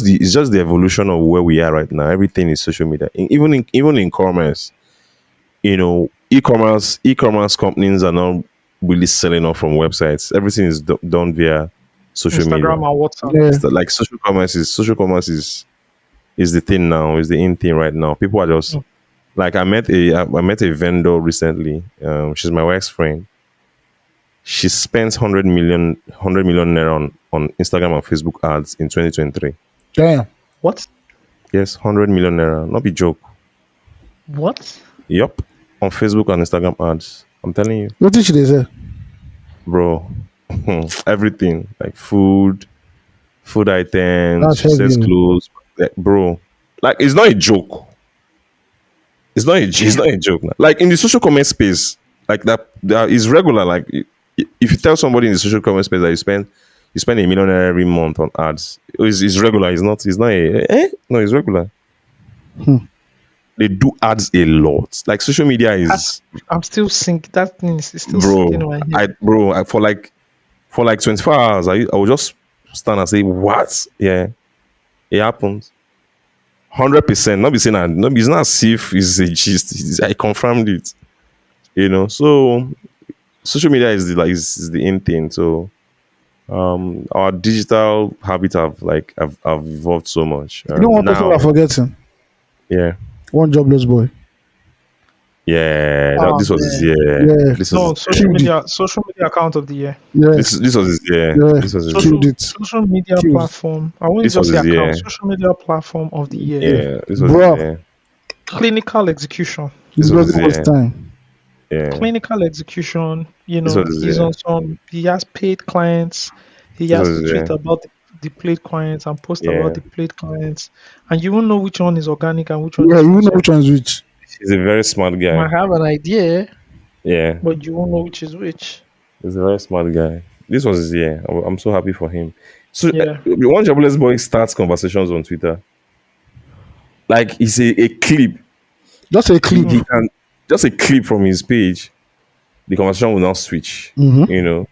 the evolution of where we are right now. Everything is social media. Even in commerce, e-commerce companies are not really selling off from websites. Everything is done via social media. Instagram and WhatsApp. Yeah. Like social commerce is the thing now. Is the in thing right now. People are just Hmm. like I met a vendor recently. She's my wife's friend. She spent 100 million naira on Instagram and Facebook ads in 2023. Damn. What? Yes, 100 million naira. Not be joke. What? Yup. On Facebook and Instagram ads. I'm telling you, What did she say? bro. Everything like food items. That's She sells heavy. clothes, like, bro. Like it's not a joke. It's Damn. not a joke. Like in the social commerce space, like that is regular. Like if you tell somebody in the social commerce space that you spend 1 million naira every month on ads, it's regular. It's not a no. It's regular. They do ads a lot. Like social media That's, is, I'm still sinking. That thing is still sinking bro. in my head. For like 24 hours, I will just stand and say, "What? Yeah, it happens." 100%. Not be saying that. No, it's not as if it's a gist. I confirmed it. So social media is the in thing. So our digital habits have evolved so much. You know one person we're Now, forgetting? yeah, One jobless boy. yeah. Oh This was his man. year. Yeah. This was his No, year. Killed it. social media account of the year. Yeah. This was his year. Yeah. This was his year. Killed Social it. social media Killed. platform. I won't This just was say his account. year. Social media platform of the year. Yeah. Yeah, this was his Bro, year. Clinical execution. This he was doesn't his waste year. time. Yeah, Clinical execution. this was his He's year. on some. He has paid clients. He This was has to his tweet year. about the paid clients and post about Yeah, the paid clients, and you won't know which one is organic and which one is Yeah, you know sponsored. which one's which. he's a very smart You guy. might have an idea, Yeah, but you won't know which is which. he's a very smart guy. This was his year. I'm so happy for him. So Yeah. one jobless boy starts conversations on Twitter. Like it's a clip. Just a clip. Hmm. He can just a clip from his page. The conversation will now switch. Mm-hmm. You know,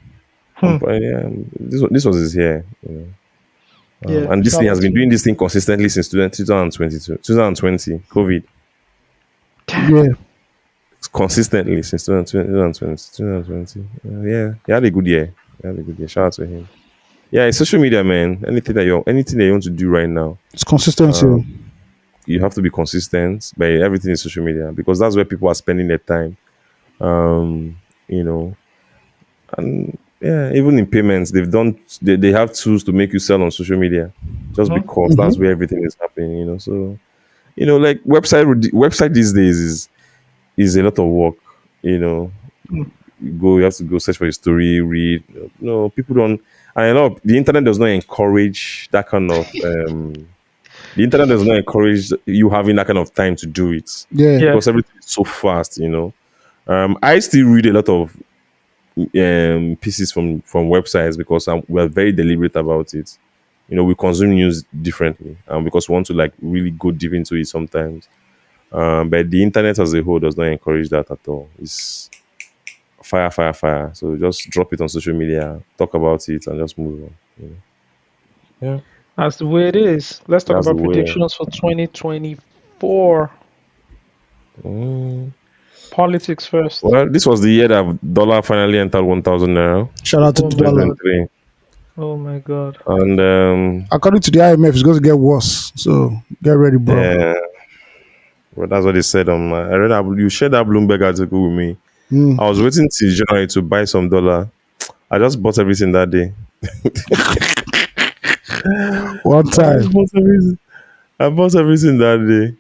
Hmm. yeah, this was his year. Yeah. And this Shout thing out has to been you. doing this thing consistently since 2022, 2020, COVID. Damn. Yeah. consistently since 2020. Yeah, he had a good year. He had a good year. Shout out to him. Yeah, it's social media, man. Anything that you want to do right now, It's consistency. um, you have to be consistent. But everything is social media because that's where people are spending their time. Um, you know, and yeah, even in payments, they have tools to make you sell on social media, just Mhm. because that's Mm-hmm. where everything is happening. So like website these days is a lot of work. You know, Mm. you have to go search for your story, read. No, people don't. I know the internet does not encourage that kind of. The internet does not encourage you having that kind of time to do it Yeah. Yeah. because everything is so fast. I still read a lot of pieces from websites because we're very deliberate about it. We consume news differently, because we want to like really go deep into it sometimes. But the internet as a whole does not encourage that at all. It's fire, fire, fire. So just drop it on social media, talk about it, and just move on. Yeah, That's the way it is. Let's talk that's the about way. predictions for 2024. Mm. Politics first. Well, this was the year that dollar finally entered 1,000 naira, Shout out to Oh the my dollar. god. 2023, Oh my god. and According to the IMF, it's going to get worse. So get ready, bro. yeah, well, that's what they said on my. I read that you shared that Bloomberg article with me. Mm. I was waiting till January to buy some dollar. I just bought everything that day. One I time. just bought everything. I bought everything that day.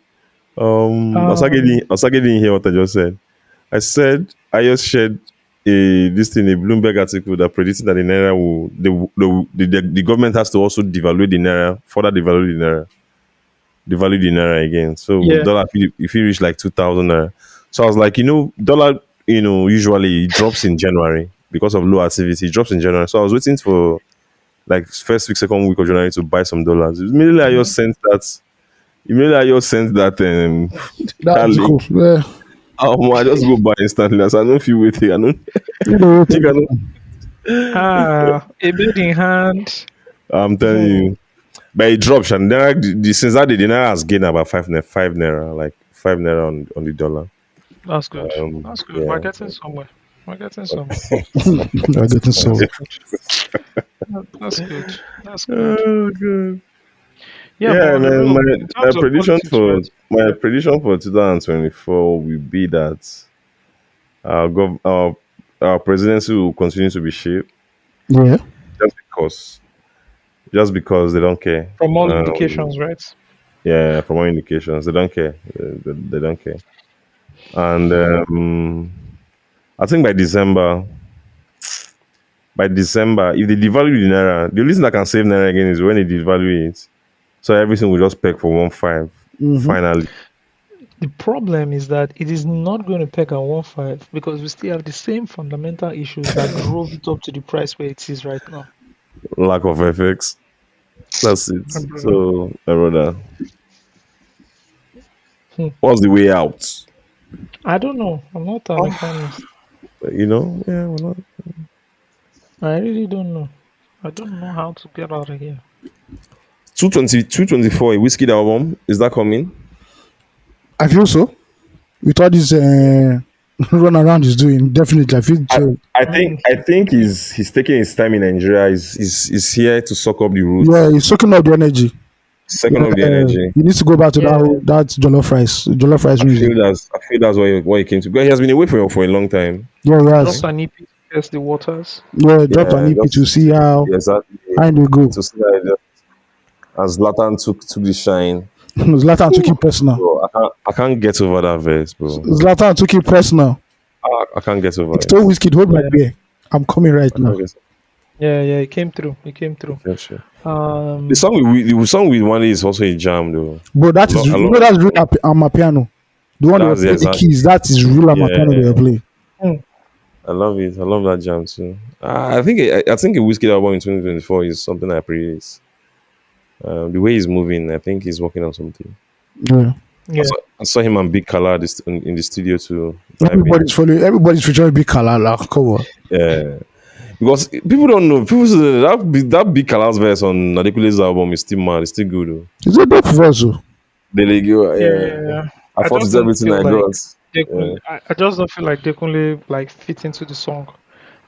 Um Osage didn't hear what I just said. I said I just shared a Bloomberg article that predicted that the naira will the government has to also devalue the naira, further devalue the naira again. So yeah. dollar if you reach like 2,000 naira. So I was like, dollar, usually it drops in January because of low activity. It drops in January. So I was waiting for like first week, second week of January to buy some dollars. Immediately I Mhm. just sent that. Immediately I just sent that that That's cool. link. Yeah. I just go buy instantly. I don't feel waiting. I don't. You know what? You cannot. A bid in hand. I'm telling Hmm. you. But it dropped, and since that day, the naira has gained about five naira, like 5 naira on the dollar. That's good. That's good. We're Yeah. getting somewhere. We're getting somewhere. I'm getting That's some. good. That's good. That's good. Oh god. Yeah, but Yeah, on the man. real, My in my terms of prediction politics, for right? my Yeah. prediction for 2024 will be that our our presidency will continue to be shit Yeah. just because they don't care. From all Um, indications, right? yeah, from all indications, they don't care. They don't care. And I think by December, if they devalue the naira, the only thing that can save naira again is when they devalue it. So everything will just peg for 1.5 Mm-hmm. finally. The problem is that it is not going to peg at 1.5 because we still have the same fundamental issues that drove it up to the price where it is right now. Lack of FX. That's it. My brother. So, my brother, Hmm. what's the way out? I don't know. I'm not an Oh, economist. yeah, we're not. I really don't know. I don't know how to get out of here. 224, a whiskey album. Is that coming? I feel so. With all this run around he's doing, definitely I feel I, so. I think Mm, I think he's taking his time in Nigeria. He's here to suck up the Yeah, roots, he's soaking up the energy. second Yeah, of the energy. he needs to go back to yeah, that jollof rice music. I feel that's what he came to. Because he has been away for a long time, Yeah, right? dropped yes. an EP to test the waters. Yeah, drop an Yeah, EP to just see how yeah, exactly how they go. to see that as Zlatan took the shine. Zlatan took it personal. Bro, I can't get over that verse, bro. Zlatan took it personal. I can't get He over it. told Whiskey, hold my Yeah, beer. I'm coming right I now. can't get yeah, yeah. It came through. It came through. that shit. The Um, song the song with Wande is also a jam though. But I that is, love I you love know, that that's real song. Amapiano. The one they were That's the playing the exact keys, that is real Amapiano they were yeah. playing. hmm, I love it. I love that jam too. I think a whiskey album in 2024 is something I praise. The way he's moving, I think he's working on something. Yeah. yeah. I saw him and Big Kala in the studio too, vibing. Everybody's featuring Big Kalala. Come on. Yeah, because people don't know. People say that Big Kala's verse on Nadekule's album is still mad. It's still good though. Is it dope for us? Oh? They like, Yeah, yeah. yeah, yeah. I I thought just it's don't everything feel I like got. Yeah, I just don't feel like Dekunle like fit into the song.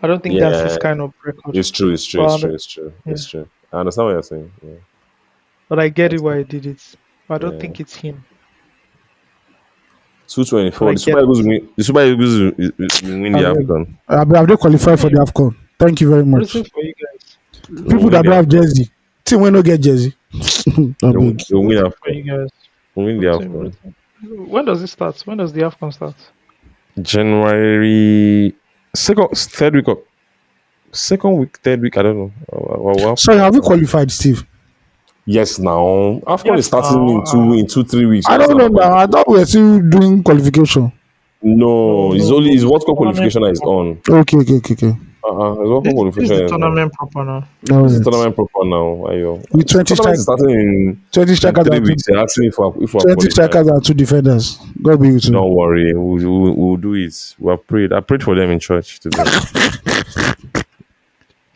I don't think that's his yeah. kind of record. It's true. It's true. It's But true. It's true. yeah, It's true. I understand what you're saying. Yeah, but I I get it why understand. he did it. But I don't Yeah. think it's him. But 224. I The get Super it. Eagles win. The Super Eagles will win I the beg. African. Have they qualified for the AFCON? Thank you very I'm much. rooting for you guys. They'll People win that the don't have Afcon. jersey, team will not get jersey. I beg. They'll win Rooting for Afcon. you guys. They'll win the Rooting, Afcon. rooting. When does it start? When does the AFCON start? January second, third week of second week, third week. I don't know. We'll have to Sorry, have we confirm. qualified, Steve? Yes, now Afcon is Yes, starting now. in 2 3 weeks. I You're don't asking know about now. I qualification. thought we were still doing qualification. No, No, it's no, only no. it's This is World Cup tournament qualification that is proper. on. Okay, okay, okay, okay. It's World Cup This is qualification the is on. tournament proper now. All This is right. tournament proper now. Ayo. With So tournament is starting 20 in strikers three and weeks. They're asking if we're 20 qualified. strikers and two defenders. God be with you. Don't worry, we'll do it. We have prayed. I prayed for them in church today.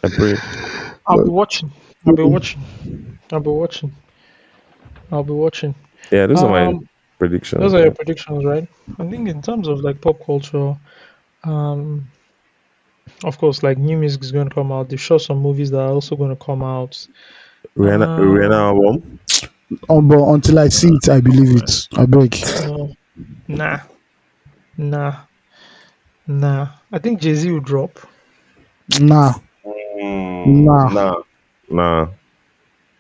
I prayed. I'll be watching. I'll be watching. I'll be watching. I'll be watching. Yeah, those are my Um, those predictions. are your Yeah. predictions, right? I think in terms of like pop culture, um, of course, like new music is going to come out. They show some movies that are also going to come out. Rihanna Um, album. But until I see it, I believe no, it. I beg. no, nah, nah, nah. I think Jay Z will drop. Nah, nah. Nah, nah,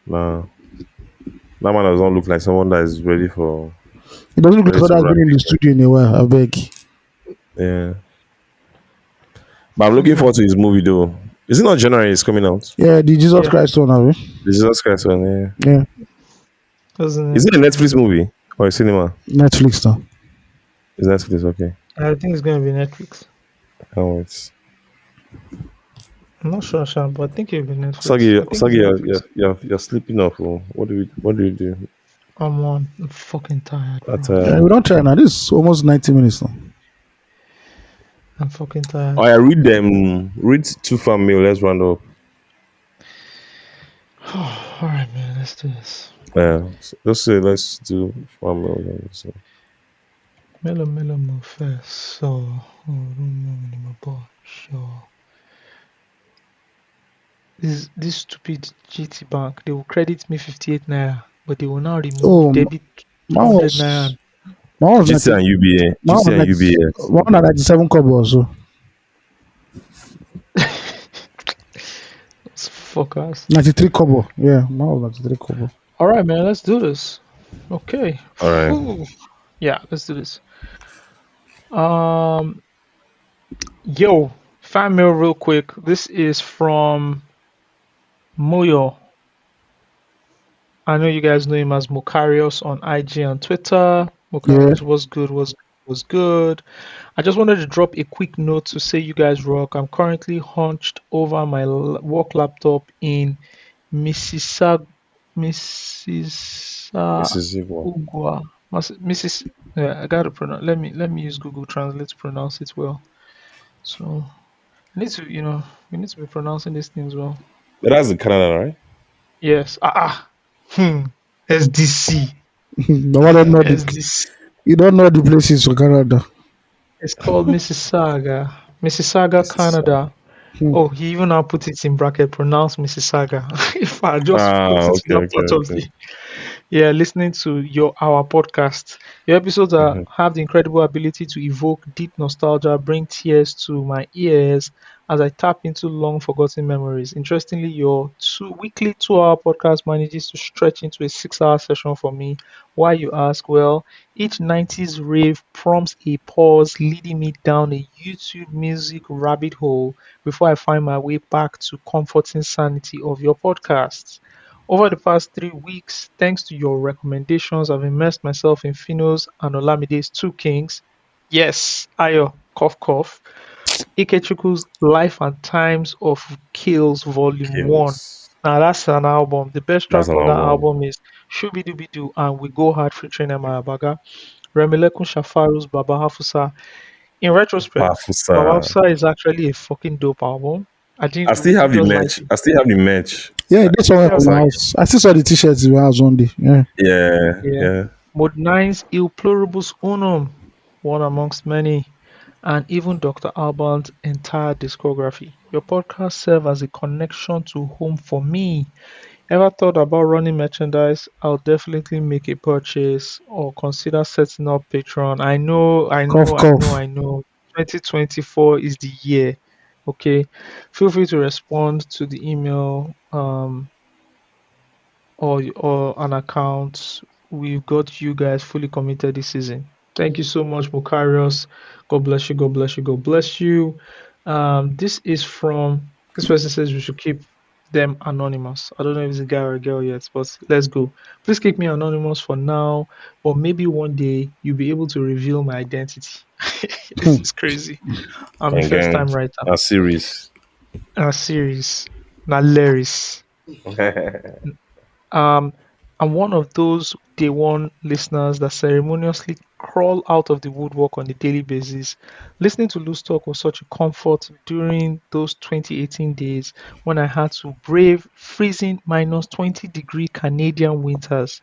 nah. That man does not look like someone that is It doesn't look like ready to someone that's rap been in the again. studio in a while. I beg. Yeah, but I'm looking forward to his movie though. Is it not January? It's coming out. Yeah, the Jesus Yeah, Christ one, have we? The Jesus Christ one. Yeah. Yeah, doesn't Is it? it a Netflix movie or a cinema? Netflix now. It's Netflix. Okay. I think it's going to be Netflix. Oh, it's I'm not sure, Sha, but I think it'll be Netflix. Sagi. I think Sagi, it's Netflix. you're sleeping off. Oh. What do you do? I'm on. I'm fucking tired, At bro. We don't try now. This is almost 90 minutes now. I'm fucking oh, tired. I read them. Read two fan mail. Let's round up. All right, man. Let's do this. Yeah. Just say let's do fan mail. Then, so. Melo Melo mo first. So, my boy. Sure. This stupid GT bank. They will credit me 58 naira, but they will now remove Oh, debit my 100 naira. was my one was GT 90, and UBA. my one GT was and 90, UBS. my one was 97 kobo or so. Fuckers. 93 kobo. Yeah, my one was 93 kobo. All right, man. Let's do this. Okay. All right. Phew. Yeah, let's do this. Um, Yo, fan mail real quick. This is from Moyo. I know you guys know him as Mokarios on IG and Twitter. Yeah. Mokarios was good, was good. I just wanted to drop a quick note to say you guys rock. I'm currently hunched over my work laptop in Mississauga, Mrs. Igbo. Mrs. Yeah, I gotta pronounce. Let me use Google Translate to pronounce it well. So I need to, we need to be pronouncing these things well. That's in Canada, right? Yes. SDC. The one don't know the SDC. you don't know the places for Canada. It's called Mississauga. Mississauga, Mrs. Canada. Hmm. Oh, he even now put it in bracket, pronounce Mississauga. If I just put it Okay, in that okay, part of okay. the Yeah, listening to our podcast. Your episodes Mhm. have the incredible ability to evoke deep nostalgia, bring tears to my ears as I tap into long forgotten memories. Interestingly, your weekly 2 hour podcast manages to stretch into a 6 hour session for me. Why, you ask? Well, each 90s rave prompts a pause, leading me down a YouTube music rabbit hole before I find my way back to comforting sanity of your podcasts. Over the past 3 weeks, thanks to your recommendations, I've immersed myself in Finos and Olamide's Two Kings. Yes, Ayo, cough cough. Ikechuku's Life and Times of Kills Volume 1. Kills. Now that's an album. The best That's track an on that album. album is Shubi Dubi Doo and We Go Hard featuring Emma Abaga. Remilekun Shafaru's Baba Hafusa. In retrospect, Baba Pafusa. Hafusa is actually a fucking dope album. I I didn't still really have the just like merch. it. I still have the merch. Yeah, that's one Yeah, in It's my like, house. I still saw the t-shirts in my house one day. Yeah. yeah, yeah. yeah. Mode 9's Il Pluribus Unum. one amongst many, and even Dr. Alban's entire discography. Your podcast serves as a connection to home for me. Ever thought about running merchandise? I'll definitely make a purchase or consider setting up Patreon. I know, I Cough, know, I know, cough. I know. 2024 is the year. Okay. Feel free to respond to the email. Or an account. We've got you guys fully committed this season. Thank you so much, Mokarios. God bless you. God bless you. God bless you. This is from this person says we should keep them anonymous. I don't know if it's a guy or a girl yet, but let's go. Please keep me anonymous for now, but maybe one day you'll be able to reveal my identity. This is crazy. I'm a And first again, time writer. a series. Series. Not Larry's. Um, I'm one of those day one listeners that ceremoniously crawl out of the woodwork on a daily basis. Listening to Loose Talk was such a comfort during those 2018 days when I had to brave freezing minus 20-degree Canadian winters.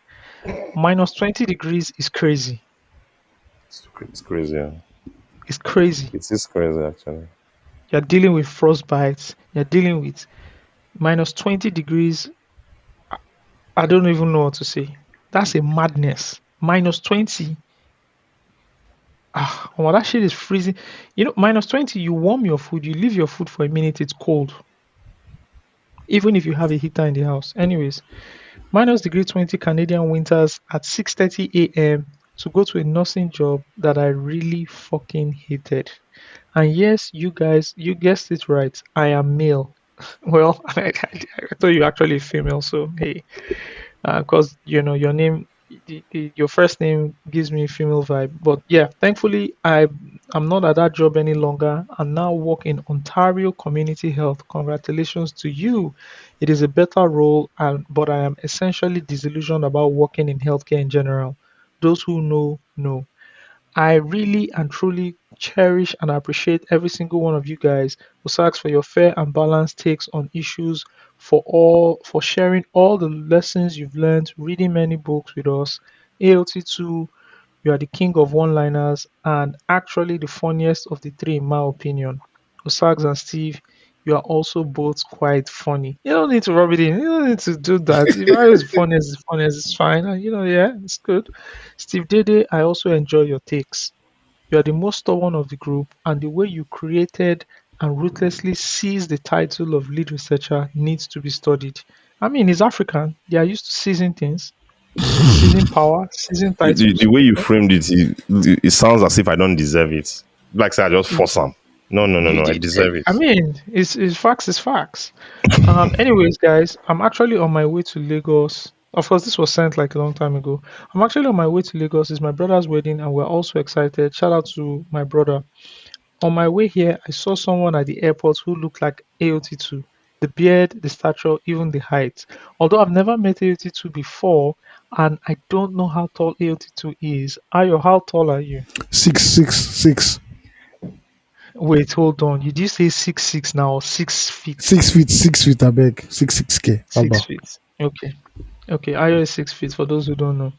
Minus 20 degrees is crazy. It's crazy. Yeah. It's crazy. It is crazy actually. You're dealing with frostbites. You're dealing with minus 20 degrees. I don't even know what to say. That's a madness. Minus 20. Well, that shit is freezing. Minus 20, you warm your food, you leave your food for a minute, it's cold, even if you have a heater in the house. Anyways, minus degree 20 Canadian winters at 6:30 a.m. to go to a nursing job that I really fucking hated. And yes, you guys, you guessed it right. I am male. Well, I thought you were actually female, so hey, because your name your first name gives me a female vibe. But yeah, thankfully I'm not at that job any longer and now work in Ontario Community Health. Congratulations to you. It is a better role, and but I am essentially disillusioned about working in healthcare in general. Those who know. I really and truly cherish and appreciate every single one of you guys who asks for your fair and balanced takes on issues, for sharing all the lessons you've learned, reading many books with us. ALT2, you are the king of one-liners and actually the funniest of the three in my opinion. Osags and Steve, you are also both quite funny. You don't need to rub it in. You don't need to do that. If I was funny as it's fine. Yeah, it's good. Steve Dede, I also enjoy your takes. You are the most stubborn of the group, and the way you created and ruthlessly seized the title of lead researcher needs to be studied. I mean, he's African. They are used to seizing things, seizing power, seizing The titles. way you framed it, it sounds as if I don't deserve it. Like say I just force them. No, no, no, You no. I did. deserve I it. mean, it's facts. It's facts. Anyways, guys, I'm actually on my way to Lagos. Of course, this was sent like a long time ago. I'm actually on my way to Lagos. It's my brother's wedding, and we're also excited. Shout out to my brother. On my way here, I saw someone at the airport who looked like AOT2. The beard, the stature, even the height. Although I've never met AOT2 before, and I don't know how tall AOT2 is. Ayo, how tall are you? 6'6", Wait, hold on. You did say 6'6" now, or 6 feet? 6 feet, 6 feet. I beg, 6 K. Six Abba. feet. Okay. Okay, Ayo is 6 feet for those who don't know.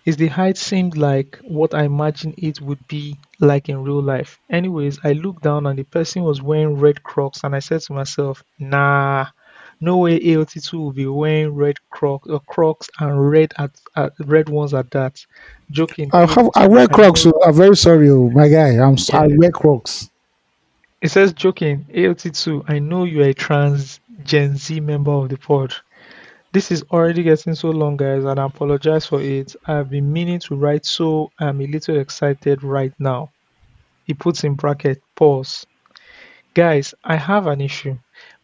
Is the height seemed like what I imagined it would be like in real life. Anyways, I looked down and the person was wearing red Crocs and I said to myself, nah, no way AOT2 will be wearing red Crocs and red ones at that. Joking, I AOT2, wear I Crocs. know. So I'm very sorry, my guy. I Yeah. wear Crocs. It says joking, AOT2, I know you're a trans Gen Z member of the pod. This is already getting so long, guys, and I apologize for it. I've been meaning to write, so I'm a little excited right now. He puts in bracket, pause. Guys, I have an issue.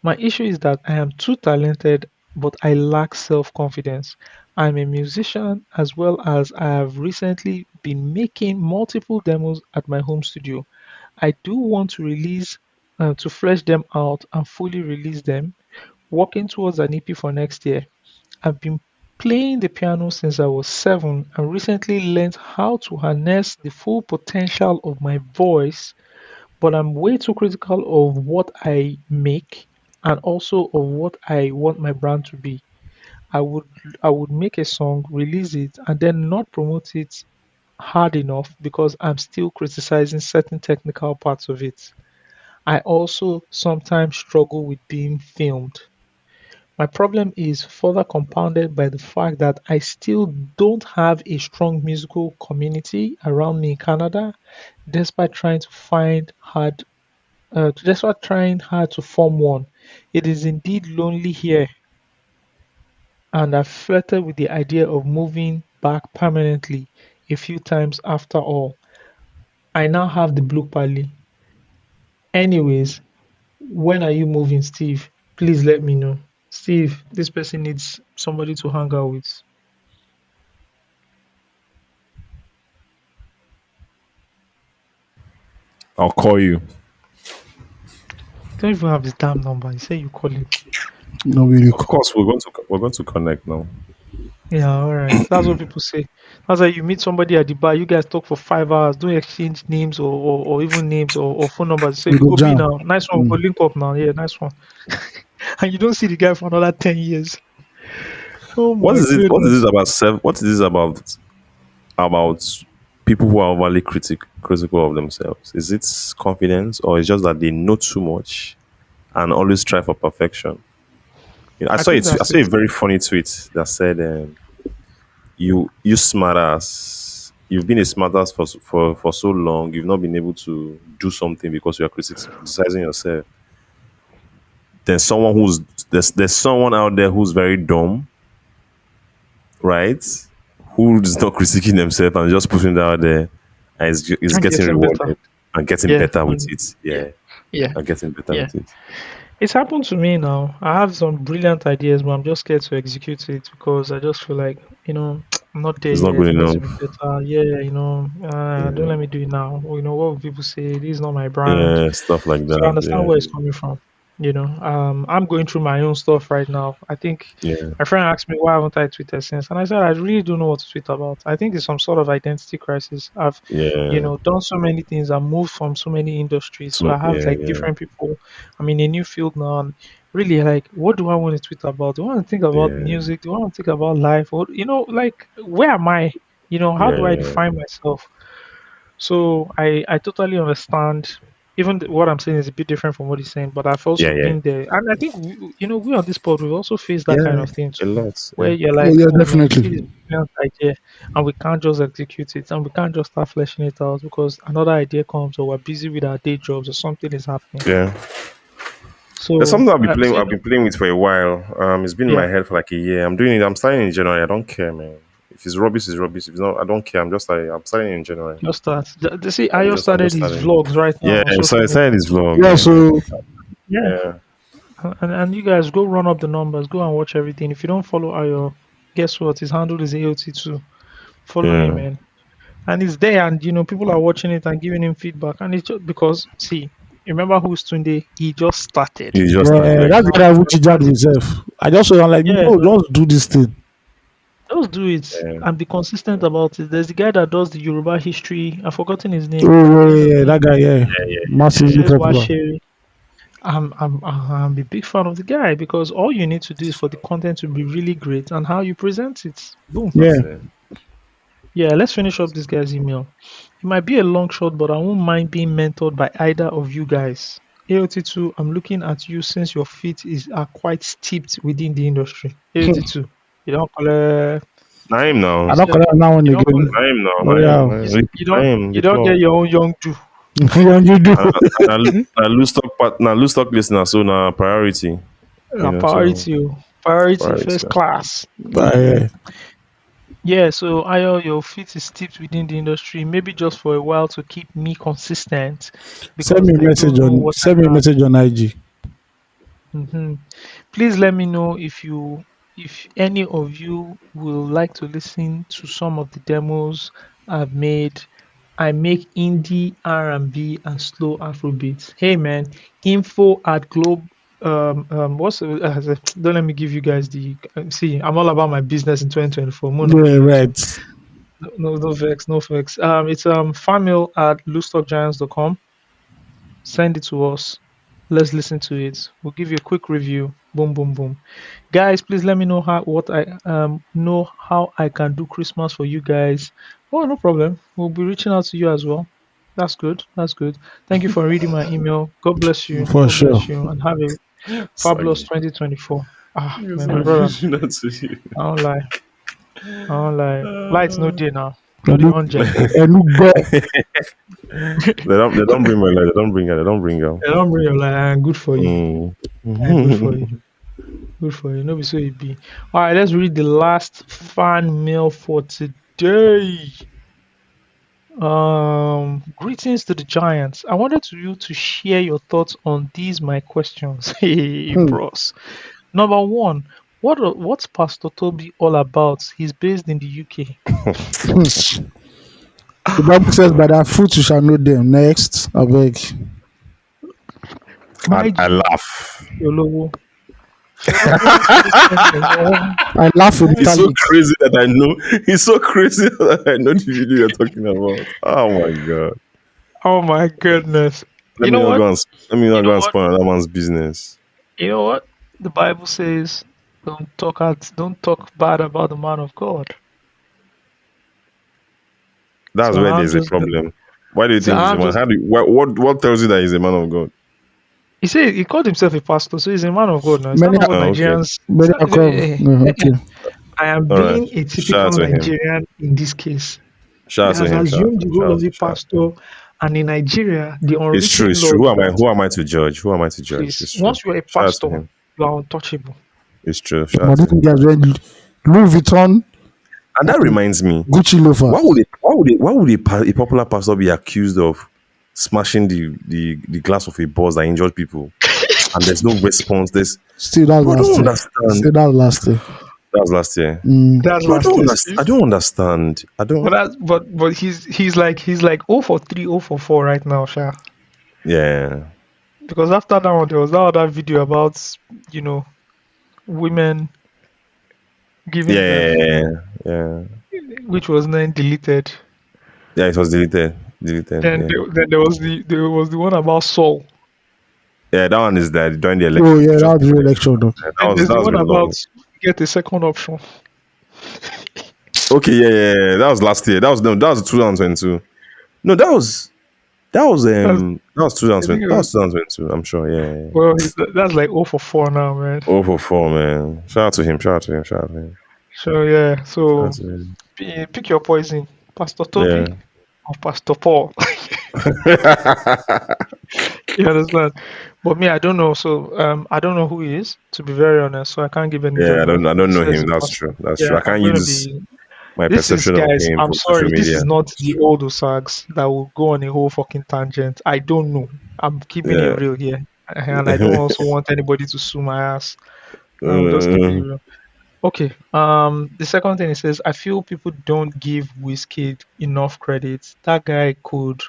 My issue is that I am too talented, but I lack self confidence. I'm a musician as well as I have recently been making multiple demos at my home studio. I do want to to flesh them out and fully release them, working towards an EP for next year. I've been playing the piano since I was 7 and recently learned how to harness the full potential of my voice, but I'm way too critical of what I make and also of what I want my brand to be. I would I would make a song, release it, and then not promote it hard enough because I'm still criticizing certain technical parts of it. I also sometimes struggle with being filmed. My problem is further compounded by the fact that I still don't have a strong musical community around me in Canada, despite despite trying hard to form one. It is indeed lonely here, and I've flirted with the idea of moving back permanently a few times after all. I now have the blue pally. Anyways, when are you moving, Steve? Please let me know. Steve, this person needs somebody to hang out with. I'll call you. You don't even have his damn number. You say you call him. No, really Of cool. course, we're going to connect now. Yeah, all right. That's what people say. That's why you meet somebody at the bar, you guys talk for 5 hours, don't exchange names or even names or phone numbers. Say, We you go go be jam. now. Nice one, Mm. we'll link up now. Yeah, nice one. And you don't see the guy for another 10 years. Oh What my is it? What is goodness. it about self? What is it about people who are overly critical of themselves? Is it confidence, or is just that they know too much and always strive for perfection? You know, I think I that's saw a it. very funny tweet that said, "You smartass, you've been a smartass for so long, you've not been able to do something because you are criticizing yourself. There's someone there's someone out there who's very dumb, right? Who's not critiquing themselves and just putting it out there, and is I'm getting getting better. rewarded and getting Yeah. better with it. Yeah. Yeah, Yeah. and getting better Yeah. with it. It's happened to me now. I have some brilliant ideas, but I'm just scared to execute it because I just feel like, I'm not there It's not good yet. It needs to be enough. better. Yeah, don't Yeah, let me do it now. What will people say? This is not my brand. yeah, stuff like So I that. understand where it's Yeah, coming from. I'm going through my own stuff right now. I think yeah, my friend asked me why haven't I tweeted since, and I said I really don't know what to tweet about. I think it's some sort of identity crisis. I've, yeah. done so many things. I moved from so many industries, so I have Yeah, like yeah, different people. I'm in a new field now, and really like, what do I want to tweet about? Do I want to think about yeah, music? Do I want to think about life? Or like, where am I? How do I yeah, define myself? So I totally understand. Even what I'm saying is a bit different from what he's saying, but I've yeah, also yeah, been there, and I think we on this pod we've also faced that kind yeah. of thing A too, lot. where Yeah, you're Oh like, yeah, oh man, we see definitely. this brilliant idea, and we can't just execute it, and we can't just start fleshing it out because another idea comes, or we're busy with our day jobs, or something is happening. yeah. There's So something so I've been playing with for a while. It's been in yeah, my head for like a year. I'm doing it. I'm starting in January. I don't care, man. If it's rubbish, it's rubbish. If it's not, I don't care. I'm starting in January. just start. See, Ayo I'm started just his starting. vlogs right now Yeah. on So social I media. started this vlog. Yeah, Yeah. so Yeah, Yeah. and you guys go run up the numbers, go and watch everything. If you don't follow Ayo, guess what? His handle is AOT2. Follow him, Yeah. man. And it's there, and people are watching it and giving him feedback. And it's just because, see, remember who's Tunde? He just started. You just yeah, started. that's the Now guy who judge understanding. himself. I just saw I'm like, Yeah, no, just do this thing. just do it Yeah. and be consistent about it. There's the guy that does the Yoruba history. I've forgotten his Oh name. yeah, What's yeah, his yeah, name? that guy, yeah, Yeah. massively Says popular. Washiri. I'm a big fan of the guy because all you need to do is for the content to be really great and how you present it. Boom. Yeah, That's it. Yeah, let's finish up this guy's email. It might be a long shot, but I won't mind being mentored by either of you guys. AOT2, I'm looking at you since your feet are quite steeped within the industry. AOT2, you don't collect, Naim I now. don't call now and you don't again. collect, Naim now. Oh Naim. yeah, Naim. you The don't get plug. your own young do. when you do. Na loose talk listener, so na priority. So Priority, oh. Priority, priority. first class. Yeah. Yeah, so Ayo, your feet is steeped within the industry, maybe just for a while to keep me consistent because they don't know what I Send me a got. message on IG. Mhm. Please let me know if any of you will like to listen to some of the demos I've made. I make indie R&B and slow Afrobeats. Hey man, info at globe. Don't let me give you guys the see. I'm all about my business in 2024. Mona, Yeah, so right. no vex, no vex. It's famil at loostalkgiants.com. Send it to us. Let's listen to it. We'll give you a quick review. Boom, boom, boom. Guys, please let me know how I can do Christmas for you guys. Oh, no problem. We'll be reaching out to you as well. That's good. That's good. Thank you for reading my email. God bless you. For God sure. bless you. And have a fabulous Saggy. 2024. Ah, Yes, man, my I'm brother. reaching out to you. I don't lie. I don't lie. Lights no day now. No the Ẹnu 100. ẹnu gbọ́. They don't bring my light. They don't bring her. They don't bring her. I don't bring your lie. And good for you. Mm. And good for you. Good for you. No be so it be. All right, let's read the last fan mail for today. Greetings to the giants. I wanted you to share your thoughts on these my questions. Hey, Hmm. bros. Number one, what's Pastor Toby all about? He's based in the UK. The Bible says, "By their fruit you shall know them." Next, I beg. My I G, laugh. Olowo. Federal correspondent. Oh, I laugh in It's so italics. crazy that I know. It's so crazy that I know the video you're talking about. Oh my god. oh my goodness. Let You me know not what? go and let me You not know go and what? spoil another man's business. You know what? The Bible says, don't talk bad about the man of God. That's So where I'm there's a just gonna. problem. Why do you So think he's a I'm man? just. What tells you that he's a man of God? He said he called himself a pastor, so he's a man of God now. Is that Many not what Oh, okay. Nigerians? Is many that, are called. Okay. I am All right. being a Shout out typical to him. Nigerian in this case. He Shout out to has him. Shout out assumed to the him. role Shout out of to a him. Shout out to pastor, him. and in Nigeria, the It's true. unwritten It's law true. is that Who am I to judge? Who am I to judge? please, It's true. once you're a Shout out to pastor, him. you are untouchable. It's true. Shout out But to this him. guys wearing Louis Vuitton, And that reminds me, Gucci loafers. a popular pastor be accused of smashing the glass of a bus that injured people, and there's no response? There's Still, that's bro, I don't last year. understand. Still, that's last year. That was last year. That's Bro, I last don't year, understand. I Steve. don't understand. I But don't. that's but he's like 0 for 3, 0 for 4 right now, Sha. Yeah. Because after that one, there was that other video about you know women giving Yeah. birth, Yeah. Yeah. which was then deleted. Yeah. It was deleted. Deleted. Yeah. Then there was the one about Saul. Yeah. That one is that during the Oh election. yeah, Just that's before the the election election. though. Yeah, Then there's that the was one really about long. get a second option. Okay. Yeah. Yeah. Yeah. That was last year. That was no. That was 2022. No. That's That was I think 2020. it That was, was 2022. I'm sure. Yeah. Yeah. well, that's like 0 for 4 now, man. Oh for four, man. Shout out to him. Shout out to him. Shout out to him. So yeah, Shout out so to him. pick your poison, Pastor Yeah. Toby or Pastor Paul. You understand? But me, I don't know. So I don't know who he is, to be very honest. So I can't give any Yeah. judgment. I He don't know says him. a That's pastor. true. That's true. Yeah, I I'm can't going to use be. my This is, perception of guys. him I'm for social sorry. This is media. not the old Osags that will go on a whole fucking tangent. I don't know. I'm keeping it Yeah. real here, and I don't also want anybody to sue my ass. I'm just keeping it Uh, real. Okay. The second thing it says, I feel people don't give Wizkid enough credit. That guy could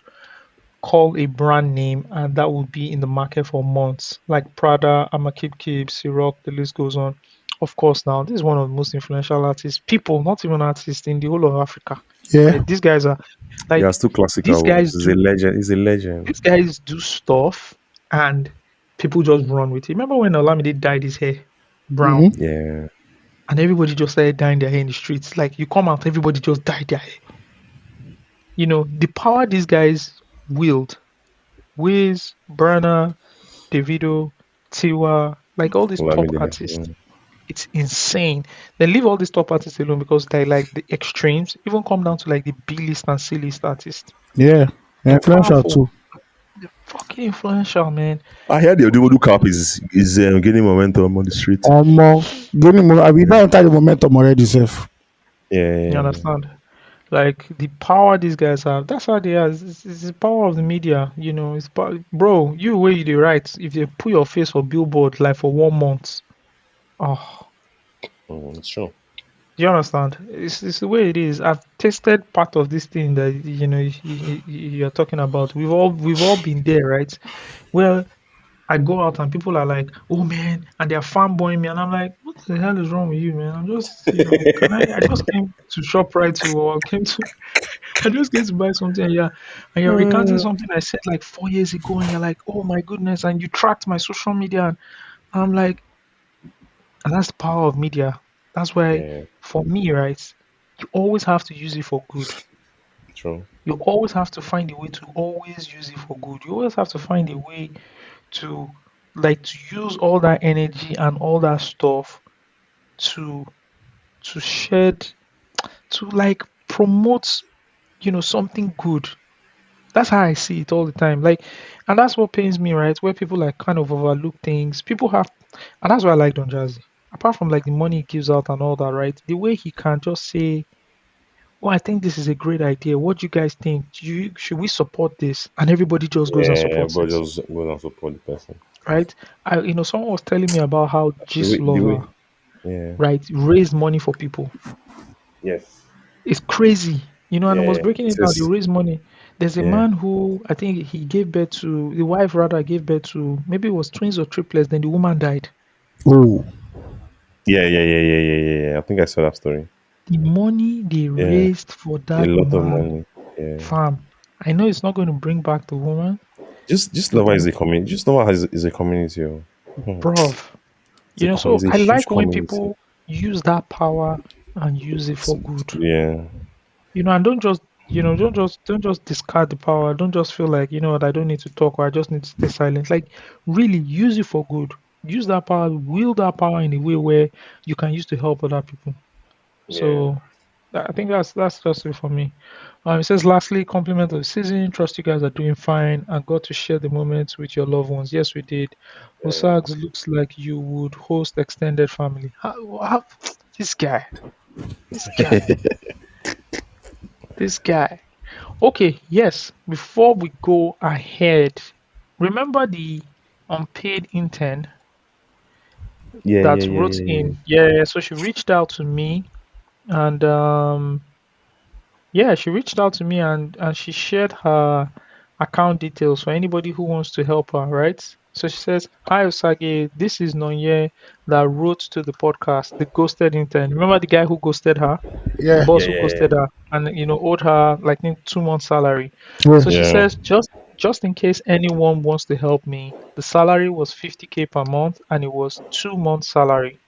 call a brand name and that would be in the market for months. Like Prada, Amakip Kip, Ciroc, the list goes on. Of course, now this is one of the most influential artists. People, not even artists, in the whole of Africa. Yeah. Right? These guys are he like has two classic these albums. guys He's a do legend. He's a legend. these guys do stuff and people just run with it. Remember when Olamide dyed his hair brown Mm-hmm. Yeah. and everybody just started dyeing their hair in the streets? Like you come out, everybody just dyed their hair. The power these guys wield, Wiz, Burner, Davido, Tiwa, like all these top Olamide. artists, it's insane. Then leave all these top artists alone because they like the extremes, even come down to like the B list and C list artists. Yeah. They're Influential powerful. too. They're fucking influential, man. I heard the Odumodu Cup is gaining momentum on the street. Gaining we don't enter the momentum already, Seth. You Yeah. understand? Like the power these guys have, that's how they are. It's the power of the media, bro. You where you dey write, if they put your face for billboard like for 1 month, oh, It's true. do you understand? It's the way it is. I've tasted part of this thing that you're talking about. We've all been there, right? Well, I go out and people are like, "Oh man," and they're fanboying me, and I'm like, "What the hell is wrong with you, man? I'm just, can I just came to ShopRite to or came to I just came to buy something, and you're recounting something I said like 4 years ago, and you're like, oh my goodness, and you tracked my social media, and I'm like, and that's the power of media. That's why, Yeah. for me, right, you always have to use it for good. True. You always have to find a way to always use it for good. You always have to find a way to to use all that energy and all that stuff to shed, to promote, something good. That's how I see it all the time. And that's what pains me, right? Where people kind of overlook things. People have, and that's why I like Don Jazzy. Apart from the money he gives out and all that, right? The way he can just say, "Oh, I think this is a great idea. What do you guys think? Should we support this?" And everybody just goes and Yeah, supports everybody it, just goes and support the person. right? Someone was telling me about how Gist The way, Lover, yeah. right, raised money for people. Yes. It's crazy, and I was Yeah. breaking It it down. They says, raise money. There's a yeah. man who I think he gave birth to, the wife rather gave birth to, maybe it was twins or triplets. Then the woman died. Oh, Yeah. I think I saw that story. The money they Yeah. raised for A that lot of man, money. Yeah. fam. I know it's not going to bring back the woman, Just but Lava is a community. Just Lava is a community. Oh. Mhm. bruv, It's so a I huge like when community. people use that power and use it for good. Yeah. And don't just discard the power. Don't just feel like, what, I don't need to talk or I just need to stay silent. Really use it for good. Use that power, wield that power in a way where you can use to help other people. Yeah. So I think that's just it for me. It says lastly, compliment of the season. Trust you guys are doing fine and got to share the moments with your loved ones. Yes, we did. Osags looks like you would host extended family. This guy, this guy, this guy. Okay, yes. Before we go ahead, remember the unpaid intern that wrote Yeah. in? Yeah, so she reached out to me and yeah, she reached out to me and she shared her account details for anybody who wants to help her, right? So she says, "Hi Osage, this is Nonye that wrote to the podcast, the ghosted intern. Remember the guy who ghosted her? The yeah, boss who Yeah. ghosted her and owed her like I think 2 months salary. yeah. So she Yeah. says, just in case anyone wants to help me, the salary was 50K per month and it was 2 months salary.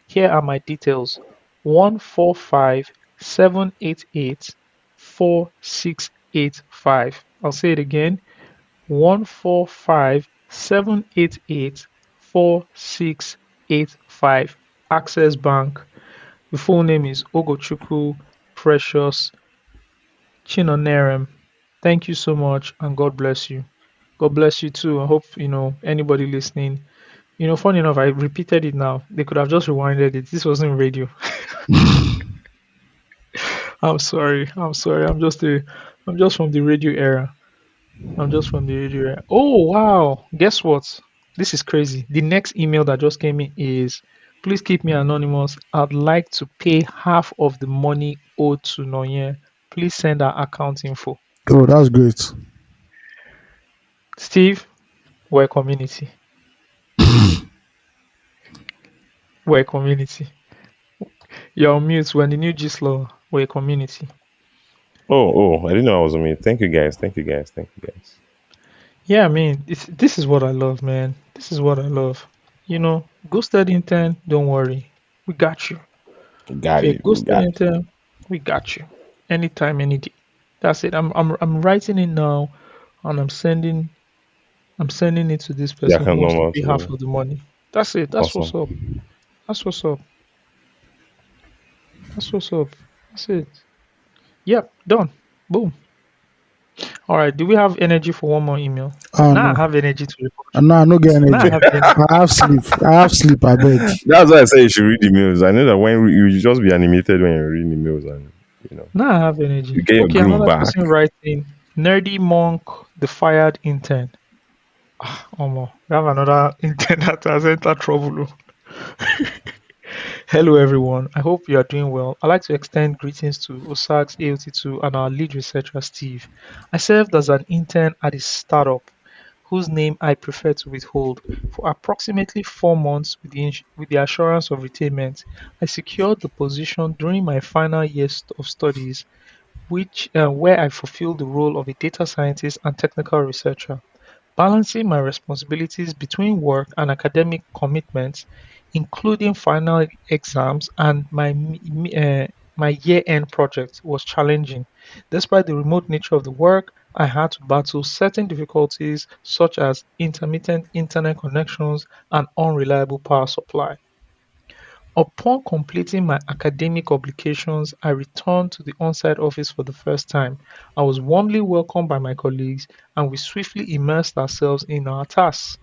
Here are my details: 145 788 4685. I'll say it again: 145 788 4685. Access Bank. The full name is Ogochukwu Precious Chinonerem. Thank you so much and God bless you. God bless you too. I hope, anybody listening, funny enough, I repeated it now. They could have just rewinded it. This wasn't radio. I'm sorry. I'm sorry. I'm just from the radio era. I'm just from the radio era. Oh, wow. Guess what? This is crazy. The next email that just came in is, please keep me anonymous. I'd like to pay half of the money owed to Noye. Please send our account info. Oh, that's great. Steve, we're a community. We're a community. You're on mute. We're in the new G Slow. We're a community. Oh, I didn't know I was on mute. Thank you guys. Thank you guys. Thank you guys. Yeah, I mean, this is what I love, man. This is what I love. Go study intern. Don't worry. We got you. If Got you're a it. We ghosted got it. intern, we got you. Anytime, any day. That's it. I'm writing it now, and I'm sending it to this The person who account wants to number pay half too. of the money. That's it. That's what's Awesome. up. That's what's up. That's what's up. That's it. Yep. Done. Boom. All right. Do we have energy for one more email? Oh Now I no, have energy to record. and now I no get Now I energy. have energy. I have sleep. I have sleep. I beg. That's why I say you should read the mails. I know that when you just be animated when you're reading the mails and you know Now I have you energy. get your Okay, groove another back. person writing. Nerdy Monk, the fired intern. Omo, we have another intern that has entered trouble. Hello, everyone. I hope you are doing well. I'd like to extend greetings to OSAG's AOT2 and our lead researcher, Steve. I served as an intern at a startup whose name I prefer to withhold. For approximately 4 months, with the assurance of retainment, I secured the position during my final year of studies, where I fulfilled the role of a data scientist and technical researcher. Balancing my responsibilities between work and academic commitments, including final exams and my year-end project was challenging. Despite the remote nature of the work, I had to battle certain difficulties such as intermittent internet connections and unreliable power supply. Upon completing my academic obligations, I returned to the on-site office for the first time. I was warmly welcomed by my colleagues, and we swiftly immersed ourselves in our tasks.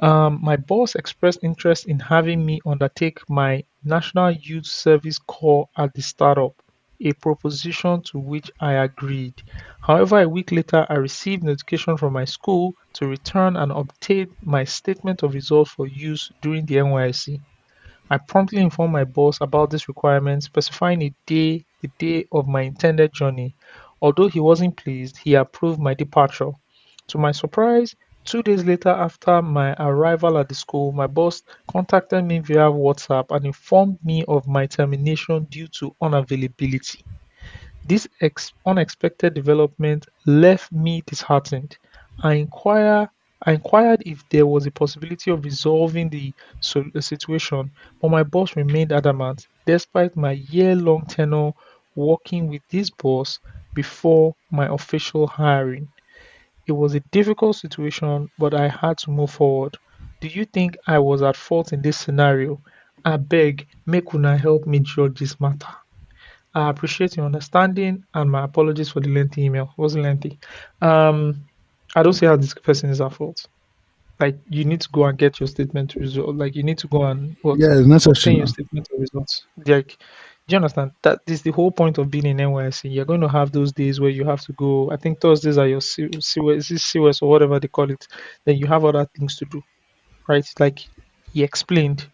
My boss expressed interest in having me undertake my National Youth Service Corps at the startup, a proposition to which I agreed. However, a week later, I received notification from my school to return and obtain my statement of results for use during the NYSC. I promptly informed my boss about this requirement, specifying the day of my intended journey. Although he wasn't pleased, he approved my departure. To my surprise, 2 days later after my arrival at the school, my boss contacted me via WhatsApp and informed me of my termination due to unavailability. This unexpected development left me disheartened. I inquire I inquired if there was a possibility of resolving the situation, but my boss remained adamant, despite my year-long tenure working with this boss before my official hiring. It was a difficult situation, but I had to move forward. Do you think I was at fault in this scenario? I beg, make una help me judge this matter. I appreciate your understanding and my apologies for the lengthy email. It wasn't lengthy. Um, I don't see how this person is at fault. Like you need to go and get your statement result. Like you need to go and what Yeah, it's necessary obtain your now. statement of results. Like, do you understand? That is the whole point of being in NYC. You're going to have those days where you have to go. I think Thursdays are your CWS or whatever they call it. Then you have other things to do, right? Like he explained.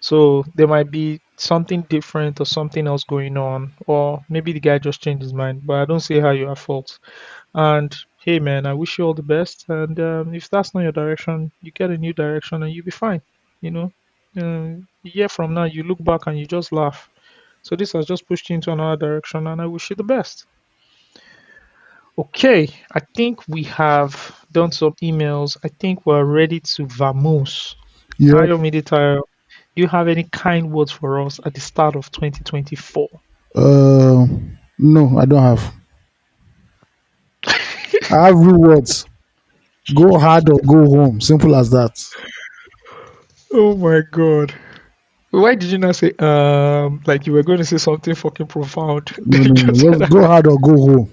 So there might be something different or something else going on, or maybe the guy just changed his mind. But I don't see how you're at fault. And hey, man, I wish you all the best. And if that's not your direction, you get a new direction and you'll be fine. You know, a year from now, you look back and you just laugh. So this has just pushed you into another direction, and I wish you the best. Okay, I think we have done some emails. I think we're ready to vamoose. Yep. Ayomide Tayo, do you have any kind words for us at the start of 2024? Uh, no, I don't have. I have real words. Go hard or go home. Simple as that. Oh my god. Why did you not say like you were going to say something fucking profound? No, Then no, just no. said Just go hard or go home.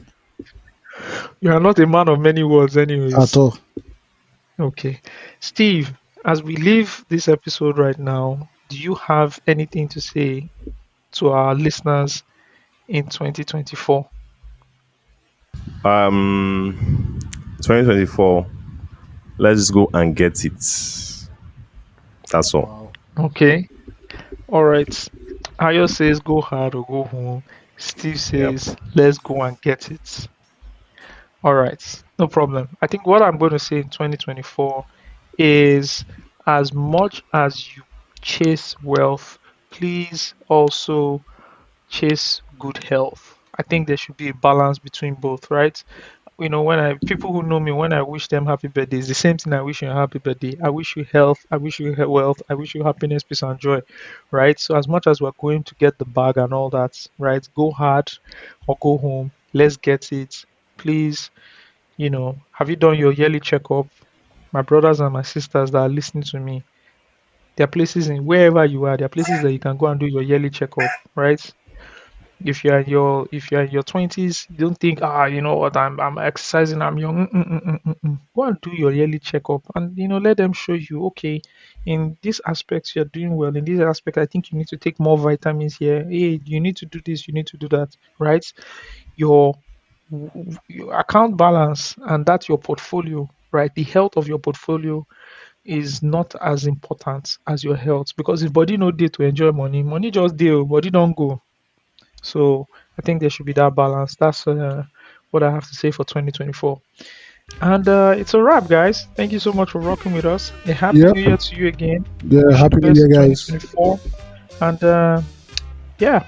you are not a man of many words At anyways. all. Okay. Steve, as we leave this episode right now, do you have anything to say to our listeners in 2024? 2024. Let's go and get it. That's all. Wow. Okay. All right. Ayo says go hard or go home. Steve Yep. says let's go and get it. All right. No problem. I think what I'm going to say in 2024 is as much as you chase wealth, please also chase good health. I think there should be a balance between both, right? You know, when I people who know me, when I wish them happy birthday, it's the same thing I wish you a happy birthday. I wish you health, I wish you wealth, I wish you happiness, peace, and joy, right? So as much as we're going to get the bag and all that, right? Go hard or go home. Let's get it. Please, have you done your yearly checkup? My brothers and my sisters that are listening to me, there are places in wherever you are, there are places that you can go and do your yearly checkup, right? If you're in your 20s, don't think, you know what, I'm exercising, I'm young. Go and do your yearly checkup, and let them show you, okay, in this aspect you're doing well. In this aspect, I think you need to take more vitamins here. Hey, you need to do this, you need to do that, right? Your your account balance and that's your portfolio, right? The health of your portfolio is not as important as your health because if body no dey to enjoy money, money just dey, body don't go. So I think there should be that balance. That's what I have to say for 2024. And it's a wrap, guys. Thank you so much for rocking with us. A happy Yep. new year to you again. Yeah. Wish you the Happy New best Year, in guys. 2024. And yeah,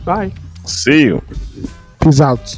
bye. See you. Peace out.